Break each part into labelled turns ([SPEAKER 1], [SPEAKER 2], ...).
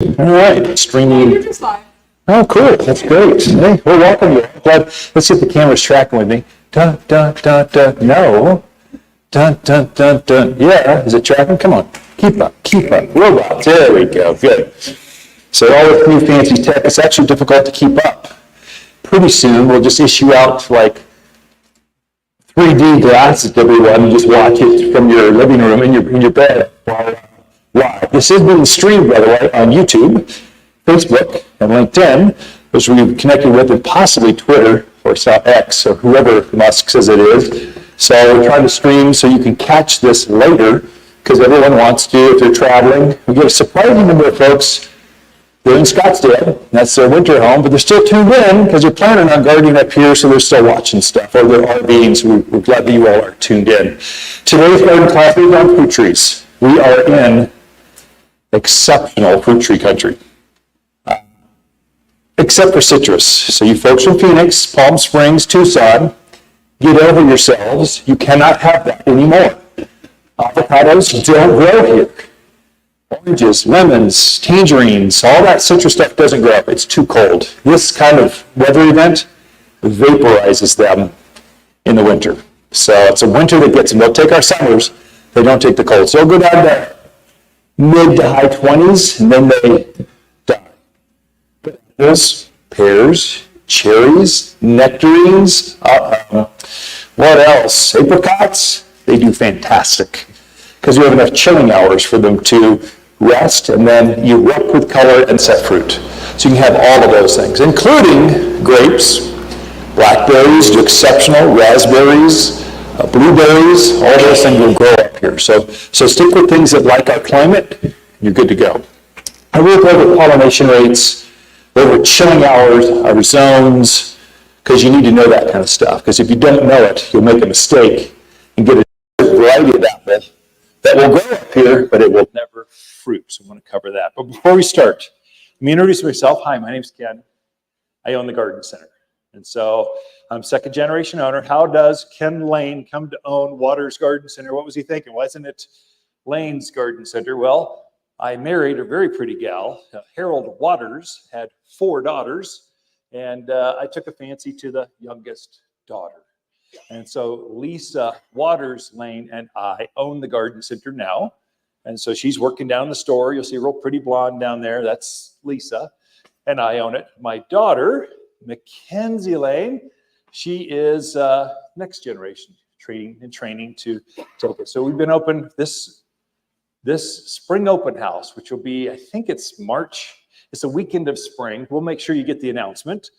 [SPEAKER 1] All right, streaming.
[SPEAKER 2] You're just fine.
[SPEAKER 1] Oh, cool. That's great. Hey, well, welcome you. Glad. Let's see if the camera's tracking with me. Dun, dun, dun, dun. No. Dun, dun, dun, dun. Yeah. Is it tracking? Come on. Keep up. Keep up. Robots. There we go. Good. So all this new fancy tech, it's actually difficult to keep up. Pretty soon, we'll just issue out like 3D glasses to everyone and just watch it from your living room in your bed while live. This is being streamed, by the way, on YouTube, Facebook, and LinkedIn, which we've connected with, and possibly Twitter or X or whoever Musk says it is. So we're trying to stream so you can catch this later because everyone wants to if they're traveling. We get a surprising number of folks. They're in Scottsdale, that's their winter home, but they're still tuned in because they're planning on gardening up here, so they're still watching stuff, or they're RVing, so we're glad that you all are tuned in. Today's garden class is on fruit trees. We are in exceptional fruit tree country, except for citrus. So you folks from Phoenix, Palm Springs, Tucson, get over yourselves. You cannot have that anymore. Avocados don't grow here. Oranges, lemons, tangerines, all that citrus stuff doesn't grow up. It's too cold. This kind of weather event vaporizes them in the winter. So it's a winter that gets them. They'll take our summers. They don't take the cold. So they'll go down to mid to high 20s, and then they die. But apples, pears, cherries, nectarines, what else? Apricots, they do fantastic because you have enough chilling hours for them to rest, and then you erupt with color and set fruit. So you can have all of those things, including grapes, blackberries do exceptional, raspberries, blueberries, all those things will grow up here. So stick with things that like our climate, you're good to go. I will go over pollination rates, over chilling hours, our zones, because you need to know that kind of stuff. Because if you don't know it, you'll make a mistake and get a variety of apple that will grow up here, but it will never fruit. So I want to cover that. But before we start, let me introduce myself. Hi, my name's Ken. I own the Garden Center. And so I'm second generation owner. How does Ken Lane come to own Waters Garden Center? What was he thinking? Wasn't it Lane's Garden Center? Well, I married a very pretty gal. Harold Waters had 4 daughters, and I took a fancy to the youngest daughter. And so Lisa Waters Lane and I own the garden center now. And so she's working down the store. You'll see a real pretty blonde down there. That's Lisa. And I own it. My daughter, Mackenzie Lane, she is next generation training to take it. So we've been open this spring open house, which will be, I think it's March. It's a weekend of spring. We'll make sure you get the announcement.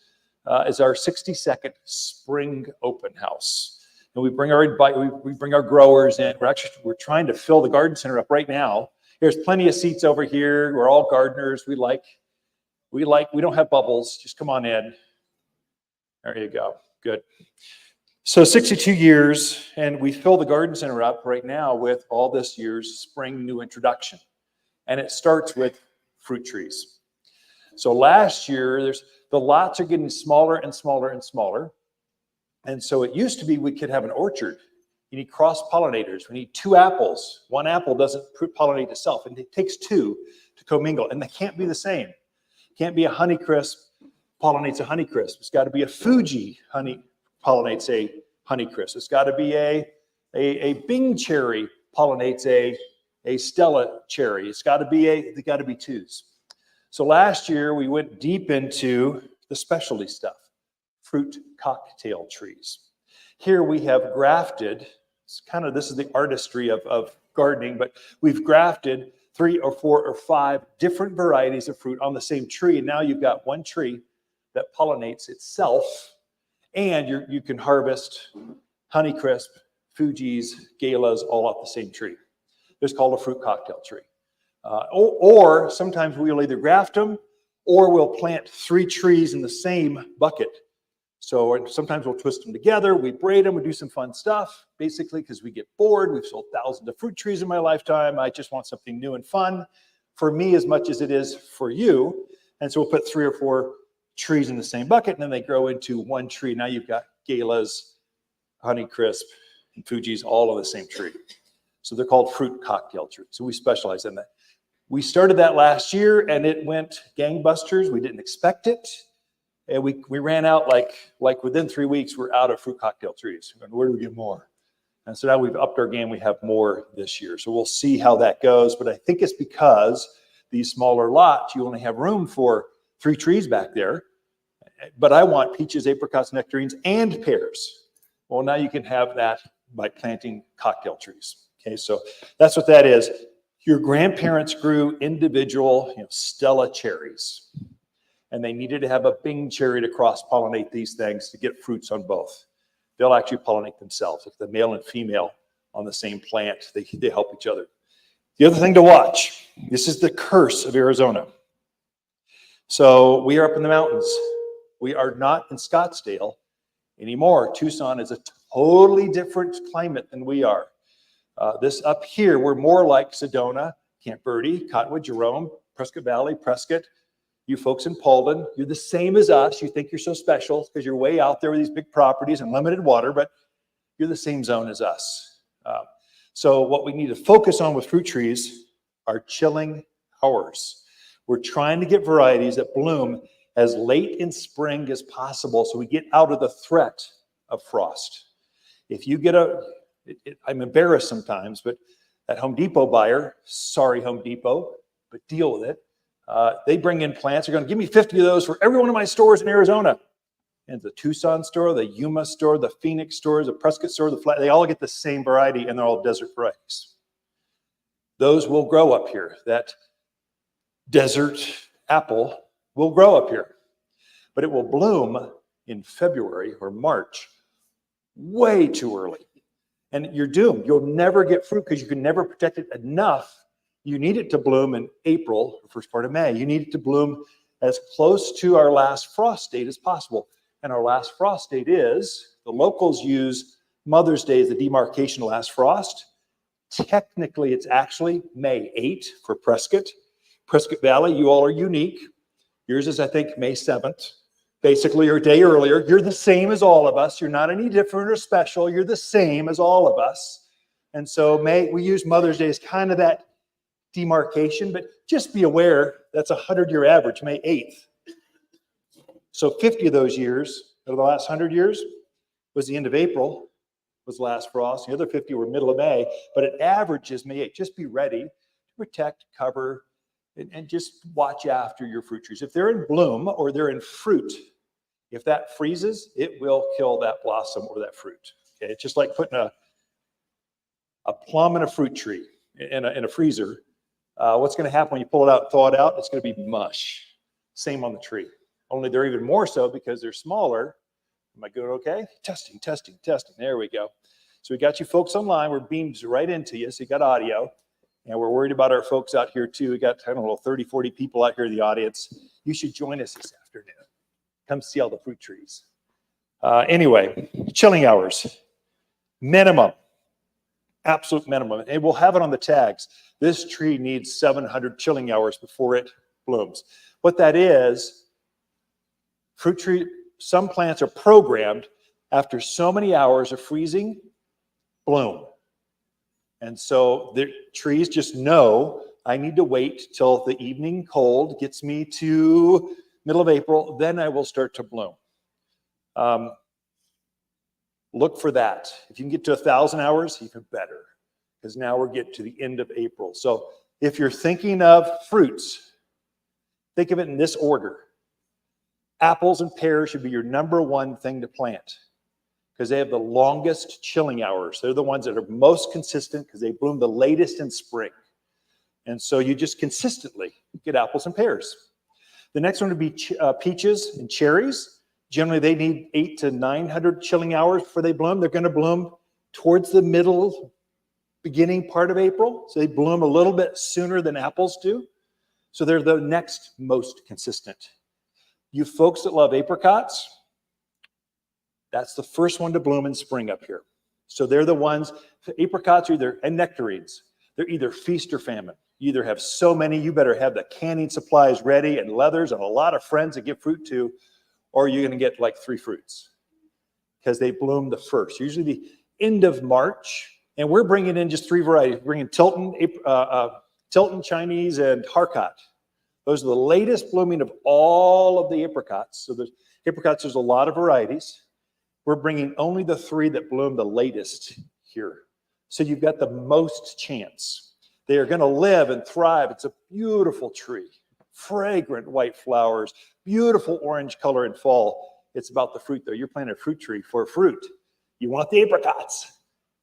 [SPEAKER 1] Is our 62nd spring open house, and we bring our growers in. We're trying to fill the garden center up right now. There's plenty of seats over here. We're all gardeners. We don't have bubbles. Just come on in. There you go. Good. So 62 years, and we fill the garden center up right now with all this year's spring new introduction, and it starts with fruit trees. So last year, the lots are getting smaller and smaller and smaller. And so it used to be we could have an orchard. You need cross-pollinators. We need 2 apples. 1 apple doesn't pollinate itself, and it takes 2 to commingle. And they can't be the same. It can't be a Honeycrisp pollinates a Honeycrisp. It's got to be a Fuji pollinates a Honeycrisp. It's got to be a Bing cherry pollinates a Stella cherry. They got to be 2s. So last year, we went deep into the specialty stuff, fruit cocktail trees. Here we have grafted, this is the artistry of gardening, but we've grafted 3 or 4 or 5 different varieties of fruit on the same tree. And now you've got one tree that pollinates itself, and you can harvest Honeycrisp, Fuji's, Galas, all off the same tree. It's called a fruit cocktail tree. Or sometimes we'll either graft them or we'll plant 3 trees in the same bucket. So sometimes we'll twist them together, we braid them, we do some fun stuff, basically because we get bored. We've sold thousands of fruit trees in my lifetime. I just want something new and fun for me as much as it is for you. And so we'll put 3 or 4 trees in the same bucket, and then they grow into one tree. Now you've got Galas, Honeycrisp, and Fuji's all on the same tree. So they're called fruit cocktail trees. So we specialize in that.
[SPEAKER 2] We started that last year and it went gangbusters. We didn't expect it. And we ran out like within 3 weeks, we're out of fruit cocktail trees. Where do we get more? And so now we've upped our game. We have more this year. So we'll see how that goes. But I think it's because these smaller lots, you only have room for 3 trees back there. But I want peaches, apricots, nectarines, and pears. Well, now you can have that by planting cocktail trees. Okay, so that's what that is. Your grandparents grew individual, Stella cherries. And they needed to have a Bing cherry to cross-pollinate these things to get fruits on both. They'll actually pollinate themselves. If the male and female on the same plant, they help each other. The other thing to watch, this is the curse of Arizona. So we are up in the mountains. We are not in Scottsdale anymore. Tucson is a totally different climate than we are. This up here, we're more like Sedona, Camp Verde, Cottonwood, Jerome, Prescott Valley, Prescott. You folks in Paulden, you're the same as us. You think you're so special because you're way out there with these big properties and limited water, but you're the same zone as us. So what we need to focus on with fruit trees are chilling hours. We're trying to get varieties that bloom as late in spring as possible so we get out of the threat of frost. If you get I'm embarrassed sometimes, but that Home Depot buyer, sorry Home Depot, but deal with it. They bring in plants. They're going to give me 50 of those for every one of my stores in Arizona. And the Tucson store, the Yuma store, the Phoenix stores, the Prescott store, they all get the same variety, and they're all desert varieties. Those will grow up here. That desert apple will grow up here. But it will bloom in February or March, way too early. And you're doomed. You'll never get fruit because you can never protect it enough. You need it to bloom in April, the first part of May. You need it to bloom as close to our last frost date as possible. And our last frost date is, the locals use Mother's Day as the demarcation of last frost. Technically, it's actually May 8 for Prescott. Prescott Valley, you all are unique. Yours is, I think, May 7th. Basically, you're a day earlier. You're the same as all of us. You're not any different or special. You're the same as all of us. And so we use Mother's Day as kind of that demarcation, but just be aware that's a 100-year average, May 8th. So 50 of those years, of the last 100 years, was the end of April, was the last frost. The other 50 were middle of May, but it averages May 8th. Just be ready to protect, cover, and just watch after your fruit trees. If they're in bloom or they're in fruit, if that freezes, it will kill that blossom or that fruit. Okay, it's just like putting a plum in a fruit tree in a freezer. What's going to happen when you pull it out and thaw it out? It's going to be mush. Same on the tree. Only they're even more so because they're smaller. Am I good? Okay. Testing. There we go. So we got you folks online. We're beamed right into you. So you got audio. And we're worried about our folks out here too. We got, 30, 40 people out here in the audience. You should join us this afternoon. Come see all the fruit trees. Anyway, chilling hours. Minimum. Absolute minimum. And we'll have it on the tags. This tree needs 700 chilling hours before it blooms. What that is, fruit tree, some plants are programmed after so many hours of freezing, bloom. And so the trees just know I need to wait till the evening cold gets me to middle of April, then I will start to bloom. Look for that. If you can get to 1,000 hours, even better, because now we're getting to the end of April. So if you're thinking of fruits, think of it in this order. Apples and pears should be your #1 thing to plant because they have the longest chilling hours. They're the ones that are most consistent because they bloom the latest in spring. And so you just consistently get apples and pears. The next one would be peaches and cherries. Generally, they need 800 to 900 chilling hours before they bloom. They're going to bloom towards the beginning part of April. So they bloom a little bit sooner than apples do. So they're the next most consistent. You folks that love apricots, that's the first one to bloom in spring up here. So they're the ones, apricots are and nectarines. They're either feast or famine. You either have so many, you better have the canning supplies ready and leathers and a lot of friends to give fruit to, or you're going to get like 3 fruits because they bloom the first, usually the end of March. And we're bringing in just 3 varieties. We're bringing Tilton, Tilton, Chinese, and Harcot. Those are the latest blooming of all of the apricots. So there's apricots, there's a lot of varieties. We're bringing only the 3 that bloom the latest here. So you've got the most chance. They are going to live and thrive. It's a beautiful tree, fragrant white flowers, beautiful orange color in fall. It's about the fruit, though. You're planting a fruit tree for fruit. You want the apricots.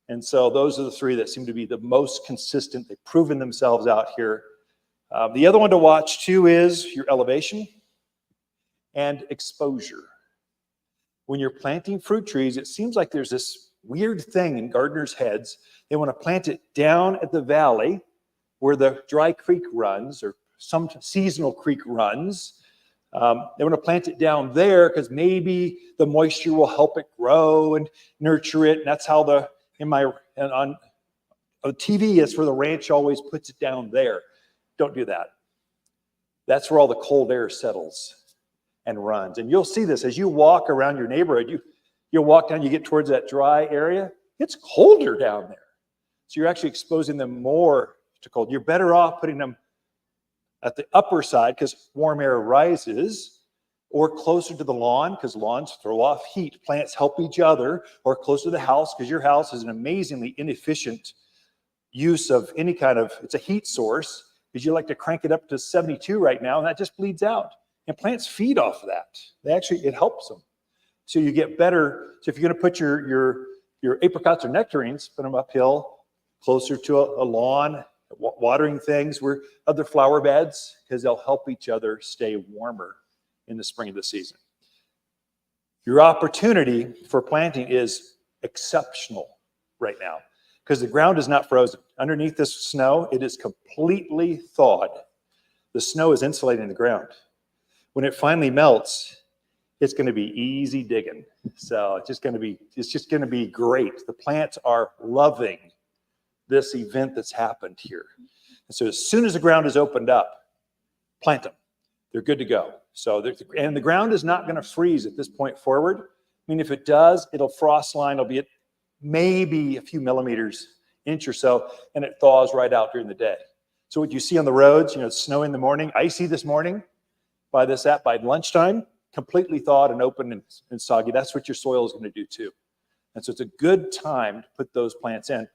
[SPEAKER 2] And so those are the 3 that seem to be the most consistent. They've proven themselves out here. The other one to watch, too, is your elevation and exposure. When you're planting fruit trees, it seems like there's this weird thing in gardeners' heads. They want to plant it down at the valley where the dry creek runs or some seasonal creek runs. They want to plant it down there because maybe the moisture will help it grow and nurture it. And that's how on TV, it's where the ranch always puts it down there. Don't do that. That's where all the cold air settles and runs. And you'll see this as you walk around your neighborhood. You'll walk down, you get towards that dry area. It's colder down there. So you're actually exposing them more to cold. You're better off putting them at the upper side because warm air rises, or closer to the lawn because lawns throw off heat. Plants help each other, or closer to the house because your house is an amazingly inefficient use of any kind of, it's a heat source because you like to crank it up to 72 right now and that just bleeds out. And plants feed off of that. It helps them. So you get better. So if you're going to put your apricots or nectarines, put them uphill, closer to a lawn, watering things, where other flower beds, because they'll help each other stay warmer in the spring of the season. Your opportunity for planting is exceptional right now because the ground is not frozen. Underneath this snow, it is completely thawed. The snow is insulating the ground. When it finally melts, it's going to be easy digging. So it's just going to be great. The plants are loving this event that's happened here. And so as soon as the ground is opened up, plant them. They're good to go. And the ground is not going to freeze at this point forward. I mean, if it does, it'll frost line. It'll be at maybe a few millimeters, inch or so, and it thaws right out during the day. So what you see on the roads, it's snowing in the morning, icy this morning, by lunchtime, completely thawed and open and soggy. That's what your soil is going to do too. And so it's a good time to put those plants in.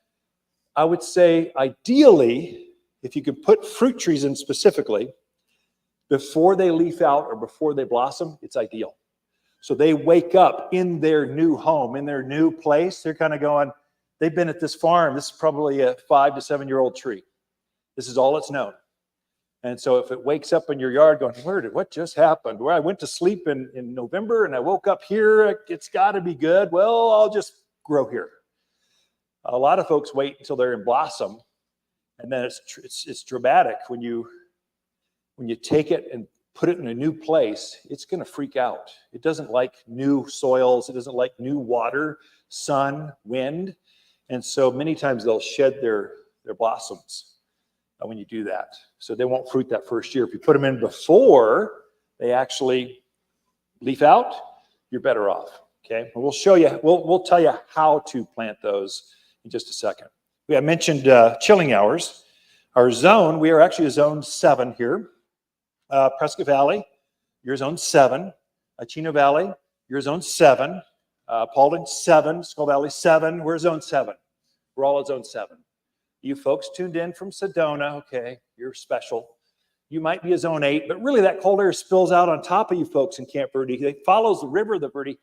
[SPEAKER 2] I would say ideally, if you could put fruit trees in specifically, before they leaf out or before they blossom, it's ideal. So they wake up in their new home, in their new place. They're kind of going, they've been at this farm. This is probably a 5 to 7 year old tree. This is all it's known. And so if it wakes up in your yard going, what just happened? Where I went to sleep in November and I woke up here, it's got to be good. Well, I'll just grow here. A lot of folks wait until they're in blossom, and then it's dramatic when you take it and put it in a new place. It's going to freak out. It doesn't like new soils. It doesn't like new water, sun, wind, and so many times they'll shed their blossoms when you do that. So they won't fruit that first year. If you put them in before they actually leaf out, you're better off. Okay, and we'll show you. We'll tell you how to plant those in just a second. I mentioned chilling hours. Our zone, we are actually a zone 7 here. Prescott Valley, you're zone 7. Chino Valley, you're zone 7. Paulding, 7. Skull Valley, 7. We're zone 7. We're all at zone 7. You folks tuned in from Sedona, okay, you're special. You might be a zone 8, but really that cold air spills out on top of you folks in Camp Verde. It follows the river, the Verde.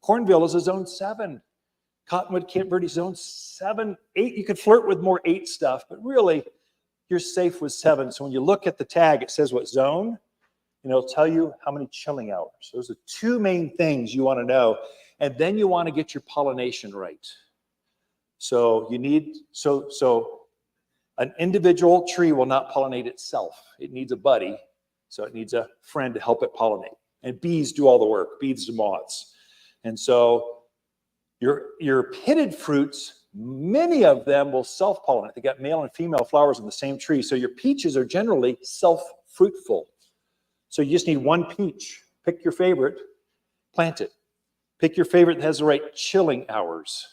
[SPEAKER 2] Cornville is a zone 7. Cottonwood, Camp Verde, zone 7, 8. You could flirt with more 8 stuff, but really you're safe with 7. So when you look at the tag, it says what zone, and it'll tell you how many chilling hours. Those are 2 main things you want to know. And then you want to get your pollination right. So you need, so an individual tree will not pollinate itself. It needs a buddy. So it needs a friend to help it pollinate. And bees do all the work, bees and moths. And so your pitted fruits, many of them will self-pollinate. They got male and female flowers on the same tree. So your peaches are generally self-fruitful. So you just need 1 peach. Pick your favorite, plant it. Pick your favorite that has the right chilling hours.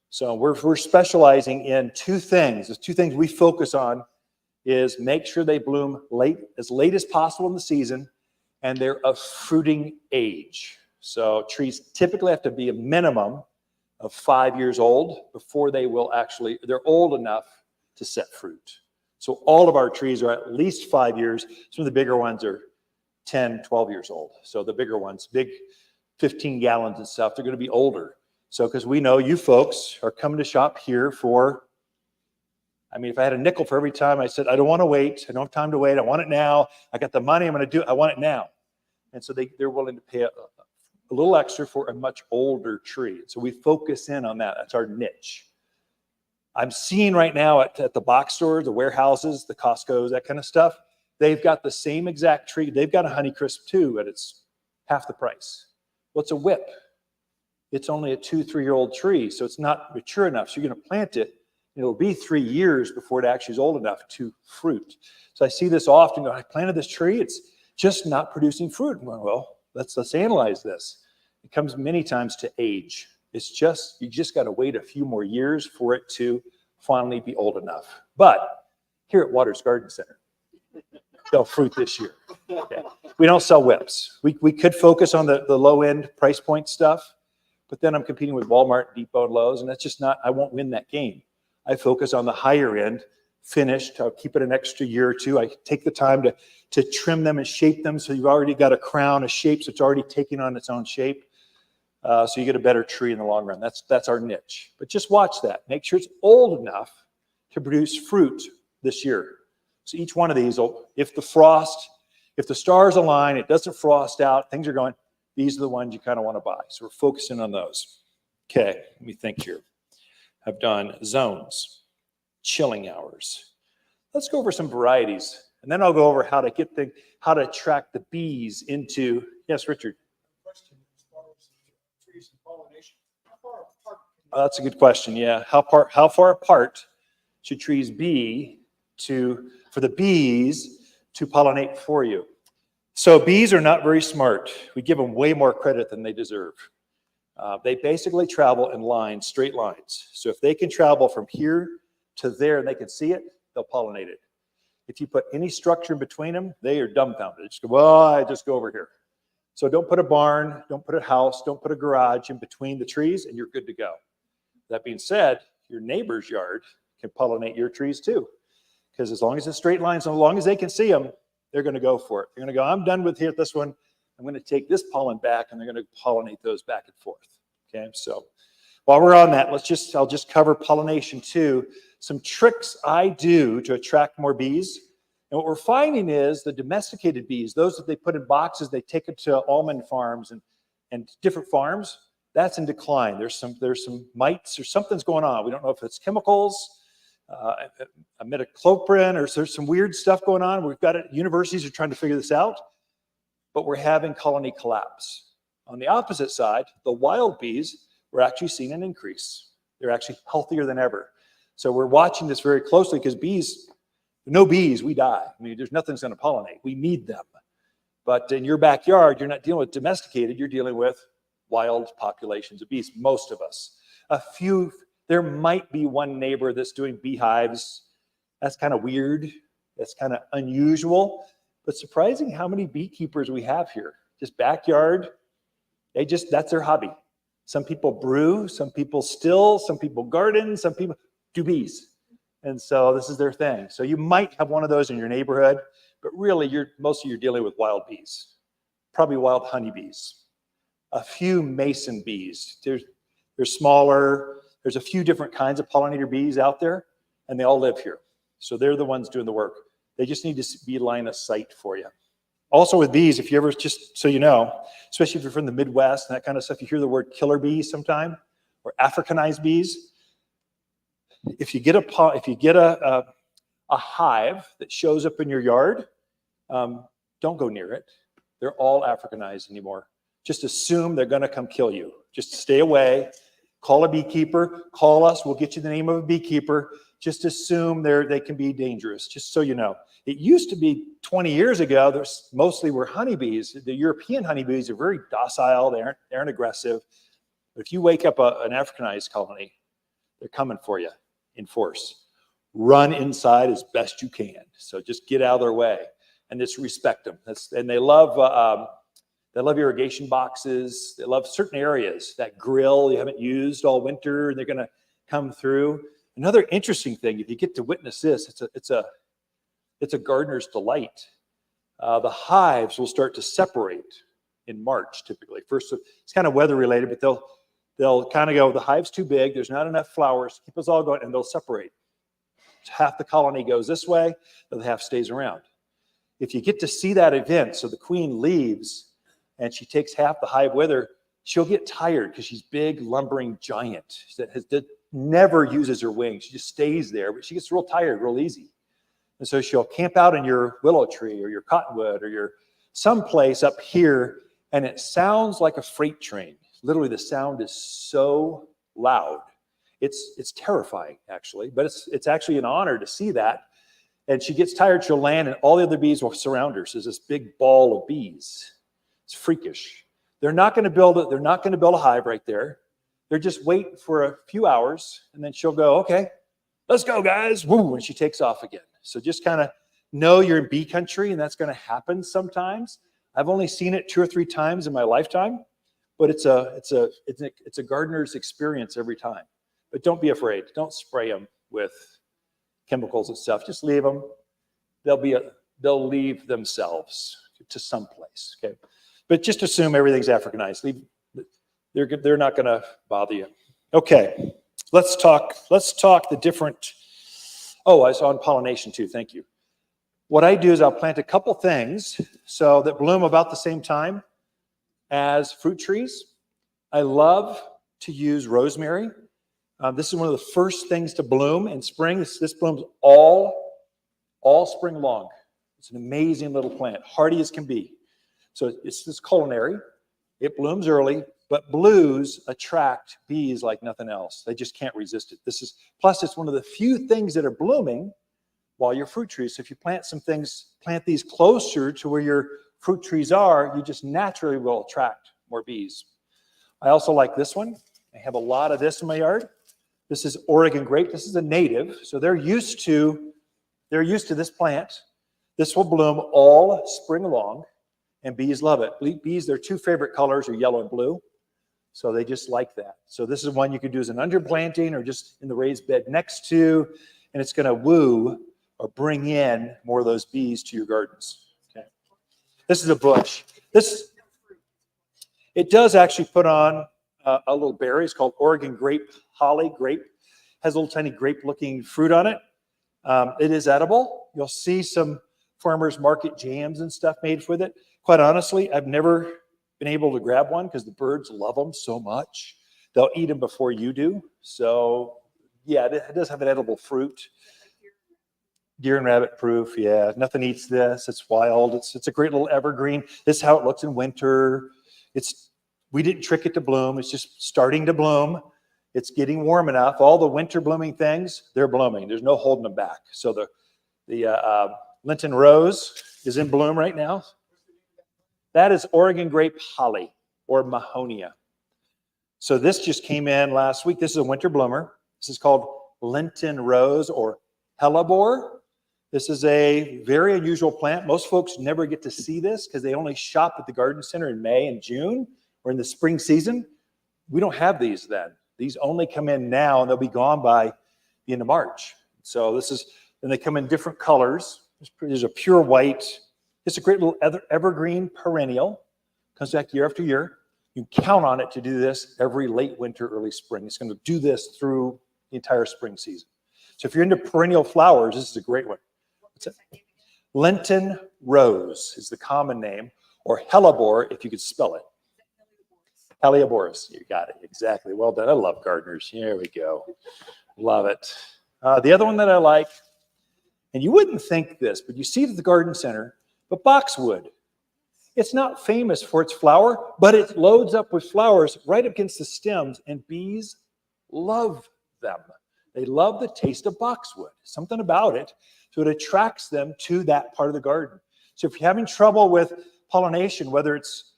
[SPEAKER 2] So we're specializing in 2 things. There's 2 things we focus on is make sure they bloom as late as possible in the season, and they're of fruiting age. So trees typically have to be a minimum of 5 years old before they're old enough to set fruit. So all of our trees are at least 5 years. Some of the bigger ones are 10, 12 years old. So the bigger ones, big 15 gallons and stuff, they're going to be older. So because we know you folks are coming to shop here for, I mean, if I had a nickel for every time I said, I don't want to wait, I don't have time to wait, I want it now, I got the money, I'm going to do it, I want it now. And so they're willing to pay a little extra for a much older tree. So we focus in on that. That's our niche. I'm seeing right now at the box stores, the warehouses, the Costco's, that kind of stuff, they've got the same exact tree. They've got a Honeycrisp too, but it's half the price. Well, it's a whip. It's only a 2-3-year-old tree, so it's not mature enough. So you're going to plant it, and it'll be 3 years before it actually is old enough to fruit. So I see this often. I planted this tree. It's just not producing fruit. Well, let's analyze this. It comes many times to age. It's just, you just got to wait a few more years for it to finally be old enough. But here at Waters Garden Center, they'll fruit this year. Okay. We don't sell whips. We could focus on the low-end price point stuff, but then I'm competing with Walmart, Depot, and Lowe's, and that's just not, I won't win that game. I focus on the higher end, finished. I'll keep it an extra year or two. I take the time to trim them and shape them so you've already got a crown, a shape, so it's already taking on its own shape. So you get a better tree in the long run. That's our niche. But just watch that. Make sure it's old enough to produce fruit this year. So each one of these, if the stars align, it doesn't frost out, things are going, these are the ones you kind of want to buy. So we're focusing on those. Okay, let me think here. I've done zones, chilling hours. Let's go over some varieties, and then I'll go over how to attract the bees into, yes, Richard?
[SPEAKER 3] Question as far as trees and pollination. How far apart?
[SPEAKER 2] That's a good question, yeah. How far apart should trees be for the bees to pollinate for you? So bees are not very smart. We give them way more credit than they deserve. They basically travel in lines, straight lines. So if they can travel from here to there and they can see it, they'll pollinate it. If you put any structure in between them, they are dumbfounded. Just go, well, I just go over here. So don't put a barn, don't put a house, don't put a garage in between the trees, and you're good to go. That being said, your neighbor's yard can pollinate your trees too. Because as long as it's straight lines, as long as they can see them, they're going to go for it. They're going to go, I'm done with this one. I'm going to take this pollen back, and they're going to pollinate those back and forth. Okay, so while we're on that, I'll just cover pollination too. Some tricks I do to attract more bees. And what we're finding is the domesticated bees, those that they put in boxes, they take it to almond farms and different farms, that's in decline. There's some mites or something's going on. We don't know if it's chemicals, imidacloprid, or there's some weird stuff going on. We've got it, universities are trying to figure this out, but we're having colony collapse. On the opposite side, the wild bees, we're actually seeing an increase. They're actually healthier than ever. So we're watching this very closely because no bees, we die. I mean, there's nothing's going to pollinate. We need them. But in your backyard, you're not dealing with domesticated, you're dealing with wild populations of bees, most of us. There might be one neighbor that's doing beehives. That's kind of weird. That's kind of unusual. But surprising how many beekeepers we have here. Just backyard, that's their hobby. Some people brew, some people still, some people garden, some people do bees. And so this is their thing. So you might have one of those in your neighborhood, but really mostly you're dealing with wild bees, probably wild honeybees, a few mason bees. They're smaller. There's a few different kinds of pollinator bees out there, and they all live here. So they're the ones doing the work. They just need to be line of sight for you. Also with bees, if you ever, just so you know, especially if you're from the Midwest and that kind of stuff, you hear the word killer bees sometime, or Africanized bees. If you get a hive that shows up in your yard, don't go near it. They're all Africanized anymore. Just assume they're going to come kill you. Just stay away. Call a beekeeper. Call us. We'll get you the name of a beekeeper. Just assume they can be dangerous, just so you know. It used to be 20 years ago, there's mostly were honeybees. The European honeybees are very docile. They aren't aggressive. But if you wake up an Africanized colony, they're coming for you in force. run inside as best you can. So just get out of their way and just respect them. And they love irrigation boxes. They love certain areas. That grill you haven't used all winter, and they're going to come through. Another interesting thing, if you get to witness this, it's a gardener's delight. The hives will start to separate in March typically. First, it's kind of weather related, but they'll kind of go, the hive's too big, there's not enough flowers, keep us all going, and they'll separate. Half the colony goes this way, the other half stays around. If you get to see that event, so the queen leaves and she takes half the hive with her, she'll get tired because she's big, lumbering giant that never uses her wings. She just stays there, but she gets real tired real easy. And so she'll camp out in your willow tree or your cottonwood or your someplace up here, and it sounds like a freight train. Literally, the sound is so loud. It's terrifying, actually, but it's actually an honor to see that. And she gets tired, she'll land, and all the other bees will surround her. So there's this big ball of bees. It's freakish. They're not going to build a hive right there. They're just waiting for a few hours, and then she'll go, okay, let's go, guys. Woo, and she takes off again. So just kind of know you're in bee country, and that's going to happen sometimes. I've only seen it 2 or 3 times in my lifetime, but it's a gardener's experience every time. But don't be afraid. Don't spray them with chemicals and stuff. Just leave them. They'll leave themselves to some place. Okay, but just assume everything's Africanized. They're not going to bother you. Okay, let's talk the different. Oh, I saw on pollination too. Thank you. What I do is I'll plant a couple things so that bloom about the same time as fruit trees. I love to use rosemary. This is one of the first things to bloom in spring. This blooms all spring long. It's an amazing little plant, hardy as can be. So it's this culinary. It blooms early, but blues attract bees like nothing else. They just can't resist it. Plus it's one of the few things that are blooming while your fruit trees. So if you plant these closer to where your fruit trees are, you just naturally will attract more bees. I also like this one. I have a lot of this in my yard. This is Oregon grape. This is a native, so they're used to this plant. This will bloom all spring long, and bees love it. Bees, their 2 favorite colors are yellow and blue, so they just like that. So this is one you could do as an underplanting or just in the raised bed next to, and it's going to woo or bring in more of those bees to your gardens. Okay. This is a bush. It does actually put on a little berry. It's called Oregon grape, holly grape. Has a little tiny grape-looking fruit on it. It is edible. You'll see some farmers market jams and stuff made with it. Quite honestly, I've never been able to grab one because the birds love them so much. They'll eat them before you do. So yeah, it does have an edible fruit. Deer and rabbit proof, yeah. Nothing eats this. It's wild. It's a great little evergreen. This is how it looks in winter. We didn't trick it to bloom. It's just starting to bloom. It's getting warm enough. All the winter blooming things, they're blooming. There's no holding them back. So the Linton Rose is in bloom right now. That is Oregon grape holly or Mahonia. So this just came in last week. This is a winter bloomer. This is called Linton Rose or hellebore. This is a very unusual plant. Most folks never get to see this because they only shop at the garden center in May and June or in the spring season. We don't have these then. These only come in now and they'll be gone by the end of March. So and they come in different colors. There's a pure white. It's a great little evergreen perennial. Comes back year after year. You count on it to do this every late winter, early spring. It's going to do this through the entire spring season. So if you're into perennial flowers, this is a great one. What's it? Linton Rose is the common name, or hellebore if you could spell it. Helioborus, you got it, exactly. Well done. I love gardeners. Here we go. Love it. The other one that I like, and you wouldn't think this, but you see it at the garden center, but boxwood. It's not famous for its flower, but it loads up with flowers right up against the stems, and bees love them. They love the taste of boxwood, something about it. So it attracts them to that part of the garden. So if you're having trouble with pollination, whether it's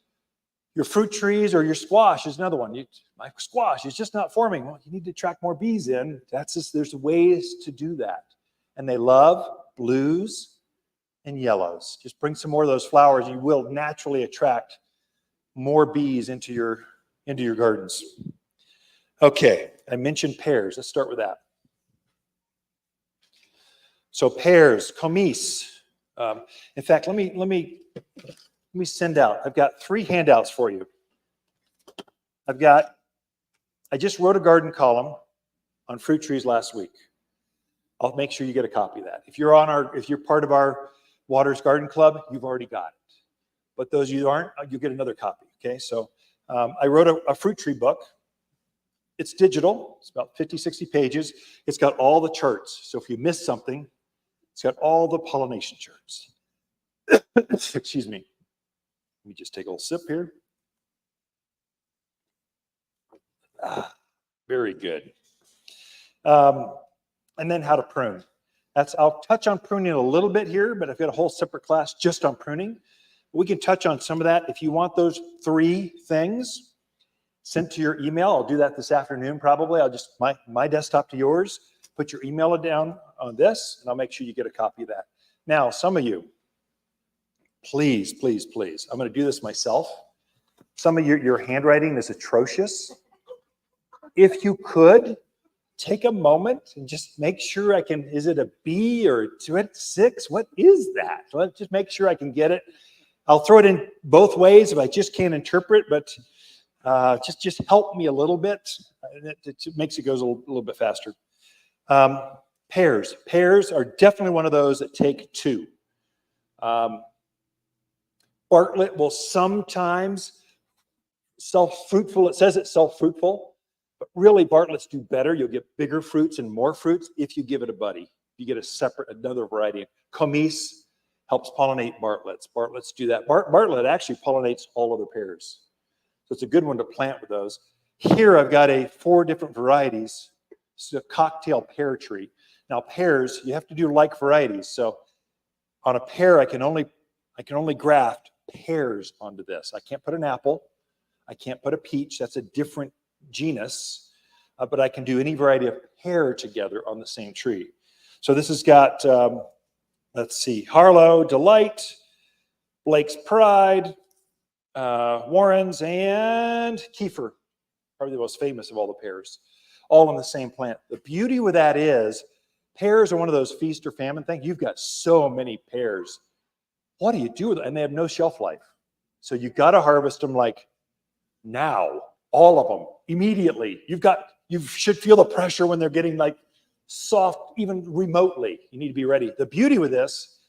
[SPEAKER 2] your fruit trees or your squash is another one. My squash is just not forming. Well, you need to attract more bees in. There's ways to do that. and they love blues and yellows. Just bring some more of those flowers. You will naturally attract more bees into your gardens. Okay, I mentioned pears. Let's start with that. So pears, comis. In fact, let me send out. I've got 3 handouts for you. I just wrote a garden column on fruit trees last week. I'll make sure you get a copy of that. If you're part of our Waters Garden Club, you've already got it. But those of you who aren't, you'll get another copy. Okay, so I wrote a fruit tree book. It's digital. It's about 50, 60 pages. It's got all the charts. So if you miss something, it's got all the pollination charts. Excuse me. Let me just take a little sip here. Very good. And then how to prune. I'll touch on pruning a little bit here, but I've got a whole separate class just on pruning. We can touch on some of that. If you want those 3 things sent to your email, I'll do that this afternoon probably. I'll just, my desktop to yours, put your email down on this, and I'll make sure you get a copy of that. Now, some of you, please, please, please, I'm going to do this myself. Some of your handwriting is atrocious. If you could, take a moment and just make sure is it a B or 6? What is that? Let's just make sure I can get it. I'll throw it in both ways if I just can't interpret, but just help me a little bit. It makes it goes a little bit faster. Pears. Pears are definitely one of those that take 2. Bartlett will sometimes self-fruitful. It says it's self-fruitful, but really Bartletts do better. You'll get bigger fruits and more fruits if you give it a buddy. You get another variety. Comis helps pollinate Bartletts. Bartletts do that. Bartlett actually pollinates all other pears. So it's a good one to plant with those. Here I've got 4 different varieties. It's a cocktail pear tree. Now pears, you have to do like varieties. So on a pear, I can only graft pears onto this. I can't put an apple. I can't put a peach. That's a different genus. But I can do any variety of pear together on the same tree. So this has got, let's see, Harlow, Delight, Blake's Pride, Warren's, and Kiefer. Probably the most famous of all the pears. All on the same plant. The beauty with that is pears are one of those feast or famine things. You've got so many pears. What do you do with them? And they have no shelf life. So you got to harvest them like now, all of them, immediately. You should feel the pressure when they're getting like soft, even remotely. You need to be ready. The beauty with this,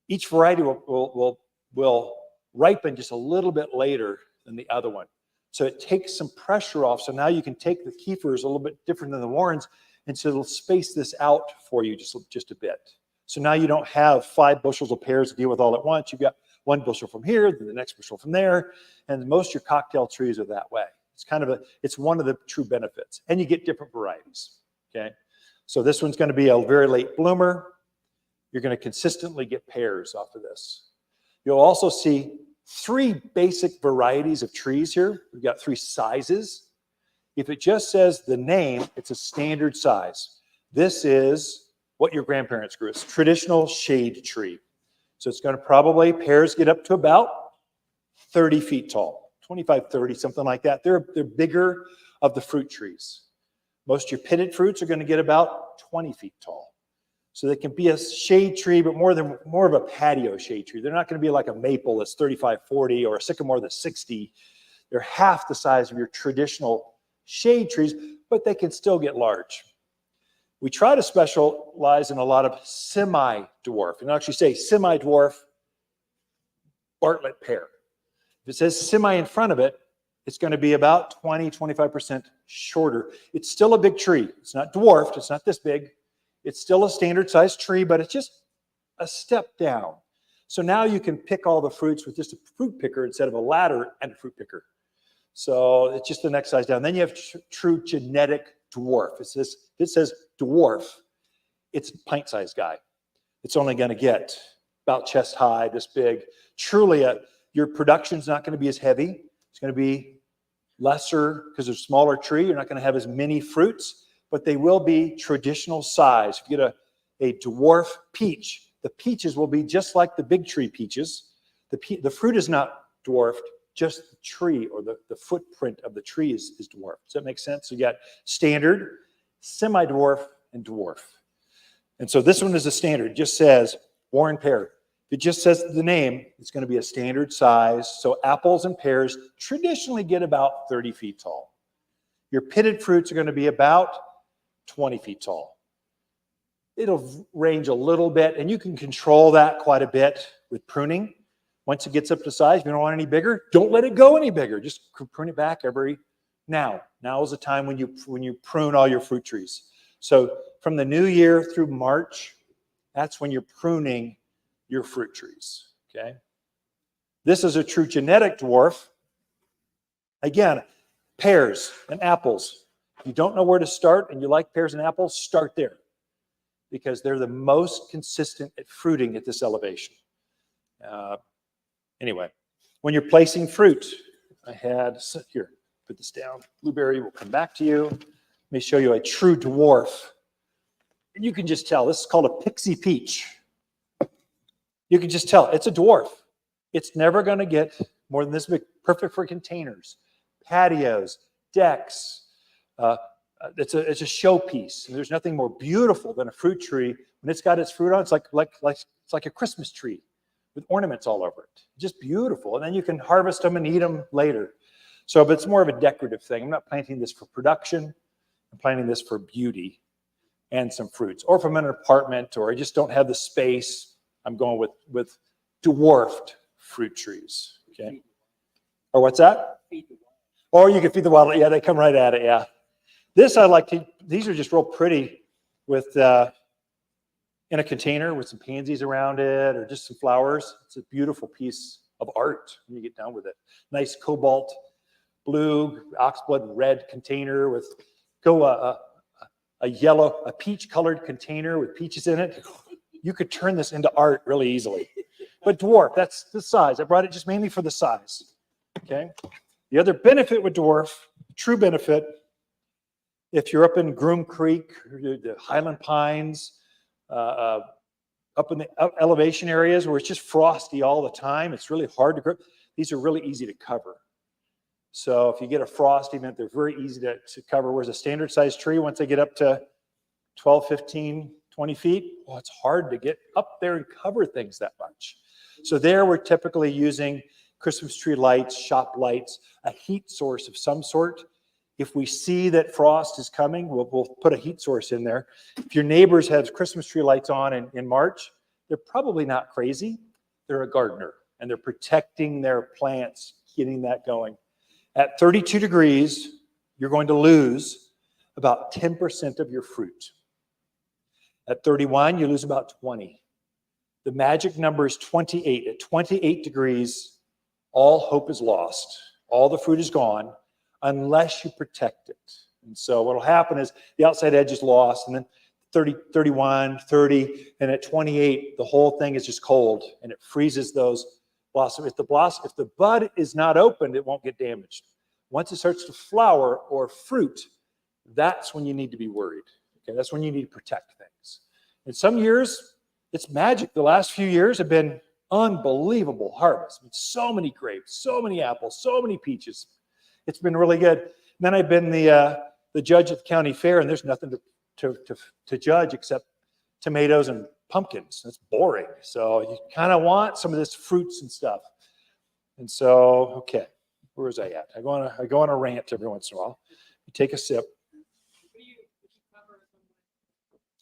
[SPEAKER 2] each variety will ripen just a little bit later than the other one. So it takes some pressure off. So now you can take the Kiefers a little bit different than the Warrens, and so it'll space this out for you just a bit. So now you don't have 5 bushels of pears to deal with all at once. You've got 1 bushel from here, then the next bushel from there, and most of your cocktail trees are that way. It's one of the true benefits, and you get different varieties. Okay, so this one's going to be a very late bloomer. You're going to consistently get pears off of this. You'll also see 3 basic varieties of trees here. We've got 3 sizes. If it just says the name, it's a standard size. This is what your grandparents grew. It's a traditional shade tree. So it's going to probably, pears get up to about 30 feet tall, 25, 30, something like that. They're bigger of the fruit trees. Most of your pitted fruits are going to get about 20 feet tall. So they can be a shade tree, but more of a patio shade tree. They're not going to be like a maple that's 35, 40, or a sycamore that's 60. They're half the size of your traditional shade trees, but they can still get large. We try to specialize in a lot of semi-dwarf. And I'll actually say semi-dwarf Bartlett pear. If it says semi in front of it, it's going to be about 20, 25% shorter. It's still a big tree. It's not dwarfed. It's not this big. It's still a standard size tree, but it's just a step down. So now you can pick all the fruits with just a fruit picker instead of a ladder and a fruit picker. So it's just the next size down. Then you have true genetic dwarf. It says dwarf, it's a pint-sized guy. It's only going to get about chest high, this big. Truly, your production's not going to be as heavy. It's going to be lesser because it's a smaller tree. You're not going to have as many fruits, but they will be traditional size. If you get a dwarf peach. The peaches will be just like the big tree peaches. The fruit is not dwarfed, just the tree or the footprint of the tree is dwarfed. Does that make sense? So you got standard, semi-dwarf, and dwarf. And so this one is a standard. It just says Warren pear. If it just says the name, it's going to be a standard size. So apples and pears traditionally get about 30 feet tall. Your pitted fruits are going to be about 20 feet tall. It'll range a little bit, and you can control that quite a bit with pruning. Once it gets up to size, if you don't want any bigger, don't let it go any bigger. Just prune it back every now. Now is the time when you prune all your fruit trees. So from the new year through March, that's when you're pruning your fruit trees, okay? This is a true genetic dwarf. Again, pears and apples. If you don't know where to start and you like pears and apples, start there because they're the most consistent at fruiting at this elevation. Anyway, when you're placing fruit, here, put this down. Blueberry will come back to you. Let me show you a true dwarf. And you can just tell, this is called a pixie peach. You can just tell, it's a dwarf. It's never going to get more than this big, perfect for containers, patios, decks. It's a showpiece. And there's nothing more beautiful than a fruit tree. When it's got its fruit on, it's like a Christmas tree with ornaments all over it. Just beautiful. And then you can harvest them and eat them later. So, but it's more of a decorative thing. I'm not planting this for production. I'm planting this for beauty and some fruits. Or from an apartment, or I just don't have the space, I'm going with dwarfed fruit trees. Okay. Or what's that? Or you can feed the wildlife. Yeah, they come right at it. Yeah. This I like to, these are just real pretty with, in a container with some pansies around it or just some flowers. It's a beautiful piece of art when you get down with it. Nice cobalt blue, oxblood red container with a yellow, a peach colored container with peaches in it. You could turn this into art really easily. But dwarf, that's the size. I brought it just mainly for the size. Okay. The other benefit with dwarf, true benefit, if you're up in Groom Creek, or the Highland Pines, up in the elevation areas where it's just frosty all the time, it's really hard to grow. These are really easy to cover. So if you get a frost event, they're very easy to cover. Whereas a standard size tree, once they get up to 12, 15, 20 feet, well, it's hard to get up there and cover things that much. So there we're typically using Christmas tree lights, shop lights, a heat source of some sort. If we see that frost is coming, we'll put a heat source in there. If your neighbors have Christmas tree lights on in March, they're probably not crazy. They're a gardener, and they're protecting their plants, getting that going. At 32 degrees, you're going to lose about 10% of your fruit. At 31, you lose about 20. The magic number is 28. At 28 degrees, all hope is lost. All the fruit is gone unless you protect it. And so what will happen is the outside edge is lost, and then 30, 31, 30, and at 28, the whole thing is just cold, and it freezes those blossoms. If the bud is not opened, it won't get damaged. Once it starts to flower or fruit, that's when you need to be worried. Okay, that's when you need to protect things. In some years, it's magic. The last few years have been unbelievable harvests. I mean, so many grapes, so many apples, so many peaches. It's been really good. And then I've been the judge at the county fair, and there's nothing to judge except tomatoes and pumpkins. That's boring. So you kind of want some of this fruits and stuff. And so, okay, where was I at? I go on a rant every once in a while. You take a sip.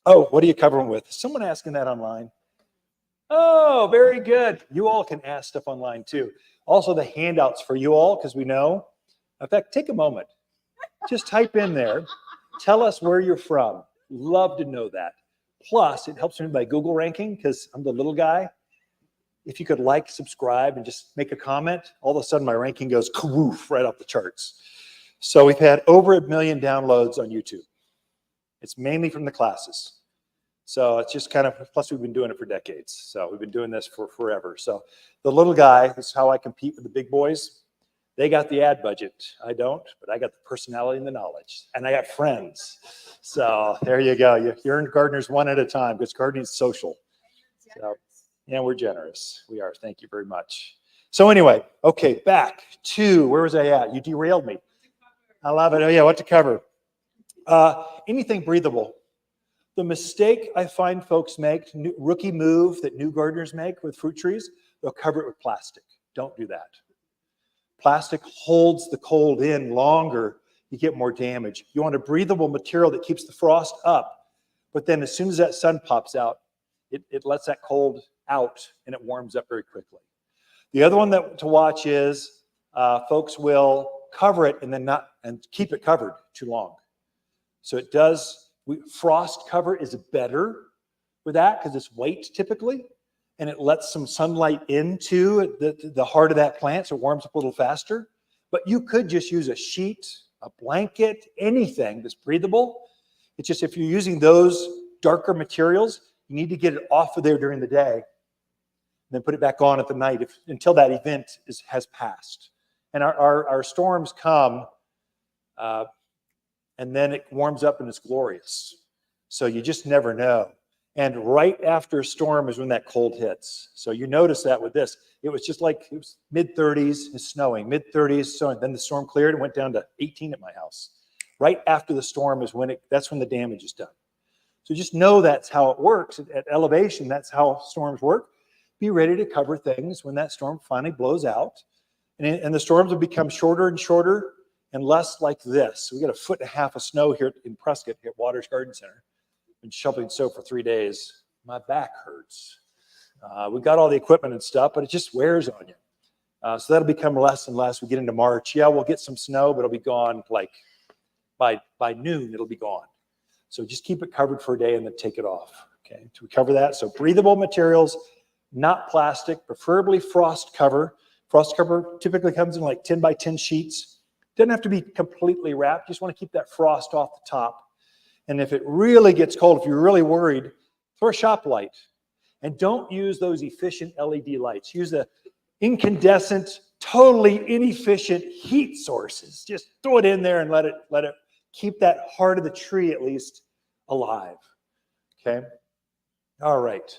[SPEAKER 2] Oh, what do you cover them with? Someone asking that online. Oh, very good. You all can ask stuff online too. Also the handouts for you all, because we know. In fact, take a moment. Just type in there. Tell us where you're from. Love to know that. Plus, it helps me by Google ranking because I'm the little guy. If you could like, subscribe, and just make a comment, all of a sudden my ranking goes woof right off the charts. So we've had over 1 million downloads on YouTube. It's mainly from the classes. So it's just kind of, plus we've been doing it for decades. So we've been doing this for forever. So the little guy, this is how I compete with the big boys. They got the ad budget. I don't, but I got the personality and the knowledge. And I got friends. So there you go. You're in gardeners one at a time because gardening is social. So, yeah, we're generous. We are. Thank you very much. So anyway, okay, back to, where was I at? You derailed me. I love it. Oh yeah, what to cover? Anything breathable. The mistake I find folks make, rookie move that new gardeners make with fruit trees, they'll cover it with plastic. Don't do that. Plastic holds the cold in longer. You get more damage. You want a breathable material that keeps the frost up, but then as soon as that sun pops out, it lets that cold out and it warms up very quickly. The other one that to watch is folks will cover it and then not and keep it covered too long. So it does, frost cover is better with that because it's white typically, and it lets some sunlight into the heart of that plant so it warms up a little faster. But you could just use a sheet, a blanket, anything that's breathable. It's just if you're using those darker materials, you need to get it off of there during the day, then put it back on at the night until that event has passed. And our storms come, and then it warms up and it's glorious. So you just never know. And right after a storm is when that cold hits. So you notice that with this. It was just like, it was mid-30s, it's snowing, mid-30s, so then the storm cleared and went down to 18 at my house. Right after the storm is that's when the damage is done. So just know that's how it works. At elevation, that's how storms work. Be ready to cover things when that storm finally blows out. And the storms will become shorter and shorter and less like this. We got 1.5 feet of snow here in Prescott at Waters Garden Center. Been shoveling snow for 3 days. My back hurts. We got all the equipment and stuff, but it just wears on you. So that'll become less and less. We get into March. Yeah, we'll get some snow, but it'll be gone like by noon, it'll be gone. So just keep it covered for a day and then take it off. Okay, to cover that. So breathable materials, not plastic, preferably frost cover. Frost cover typically comes in like 10 by 10 sheets. Doesn't have to be completely wrapped. Just want to keep that frost off the top. And if it really gets cold, if you're really worried, throw a shop light. And don't use those efficient LED lights. Use the incandescent, totally inefficient heat sources. Just throw it in there and let it keep that heart of the tree at least alive. Okay? All right.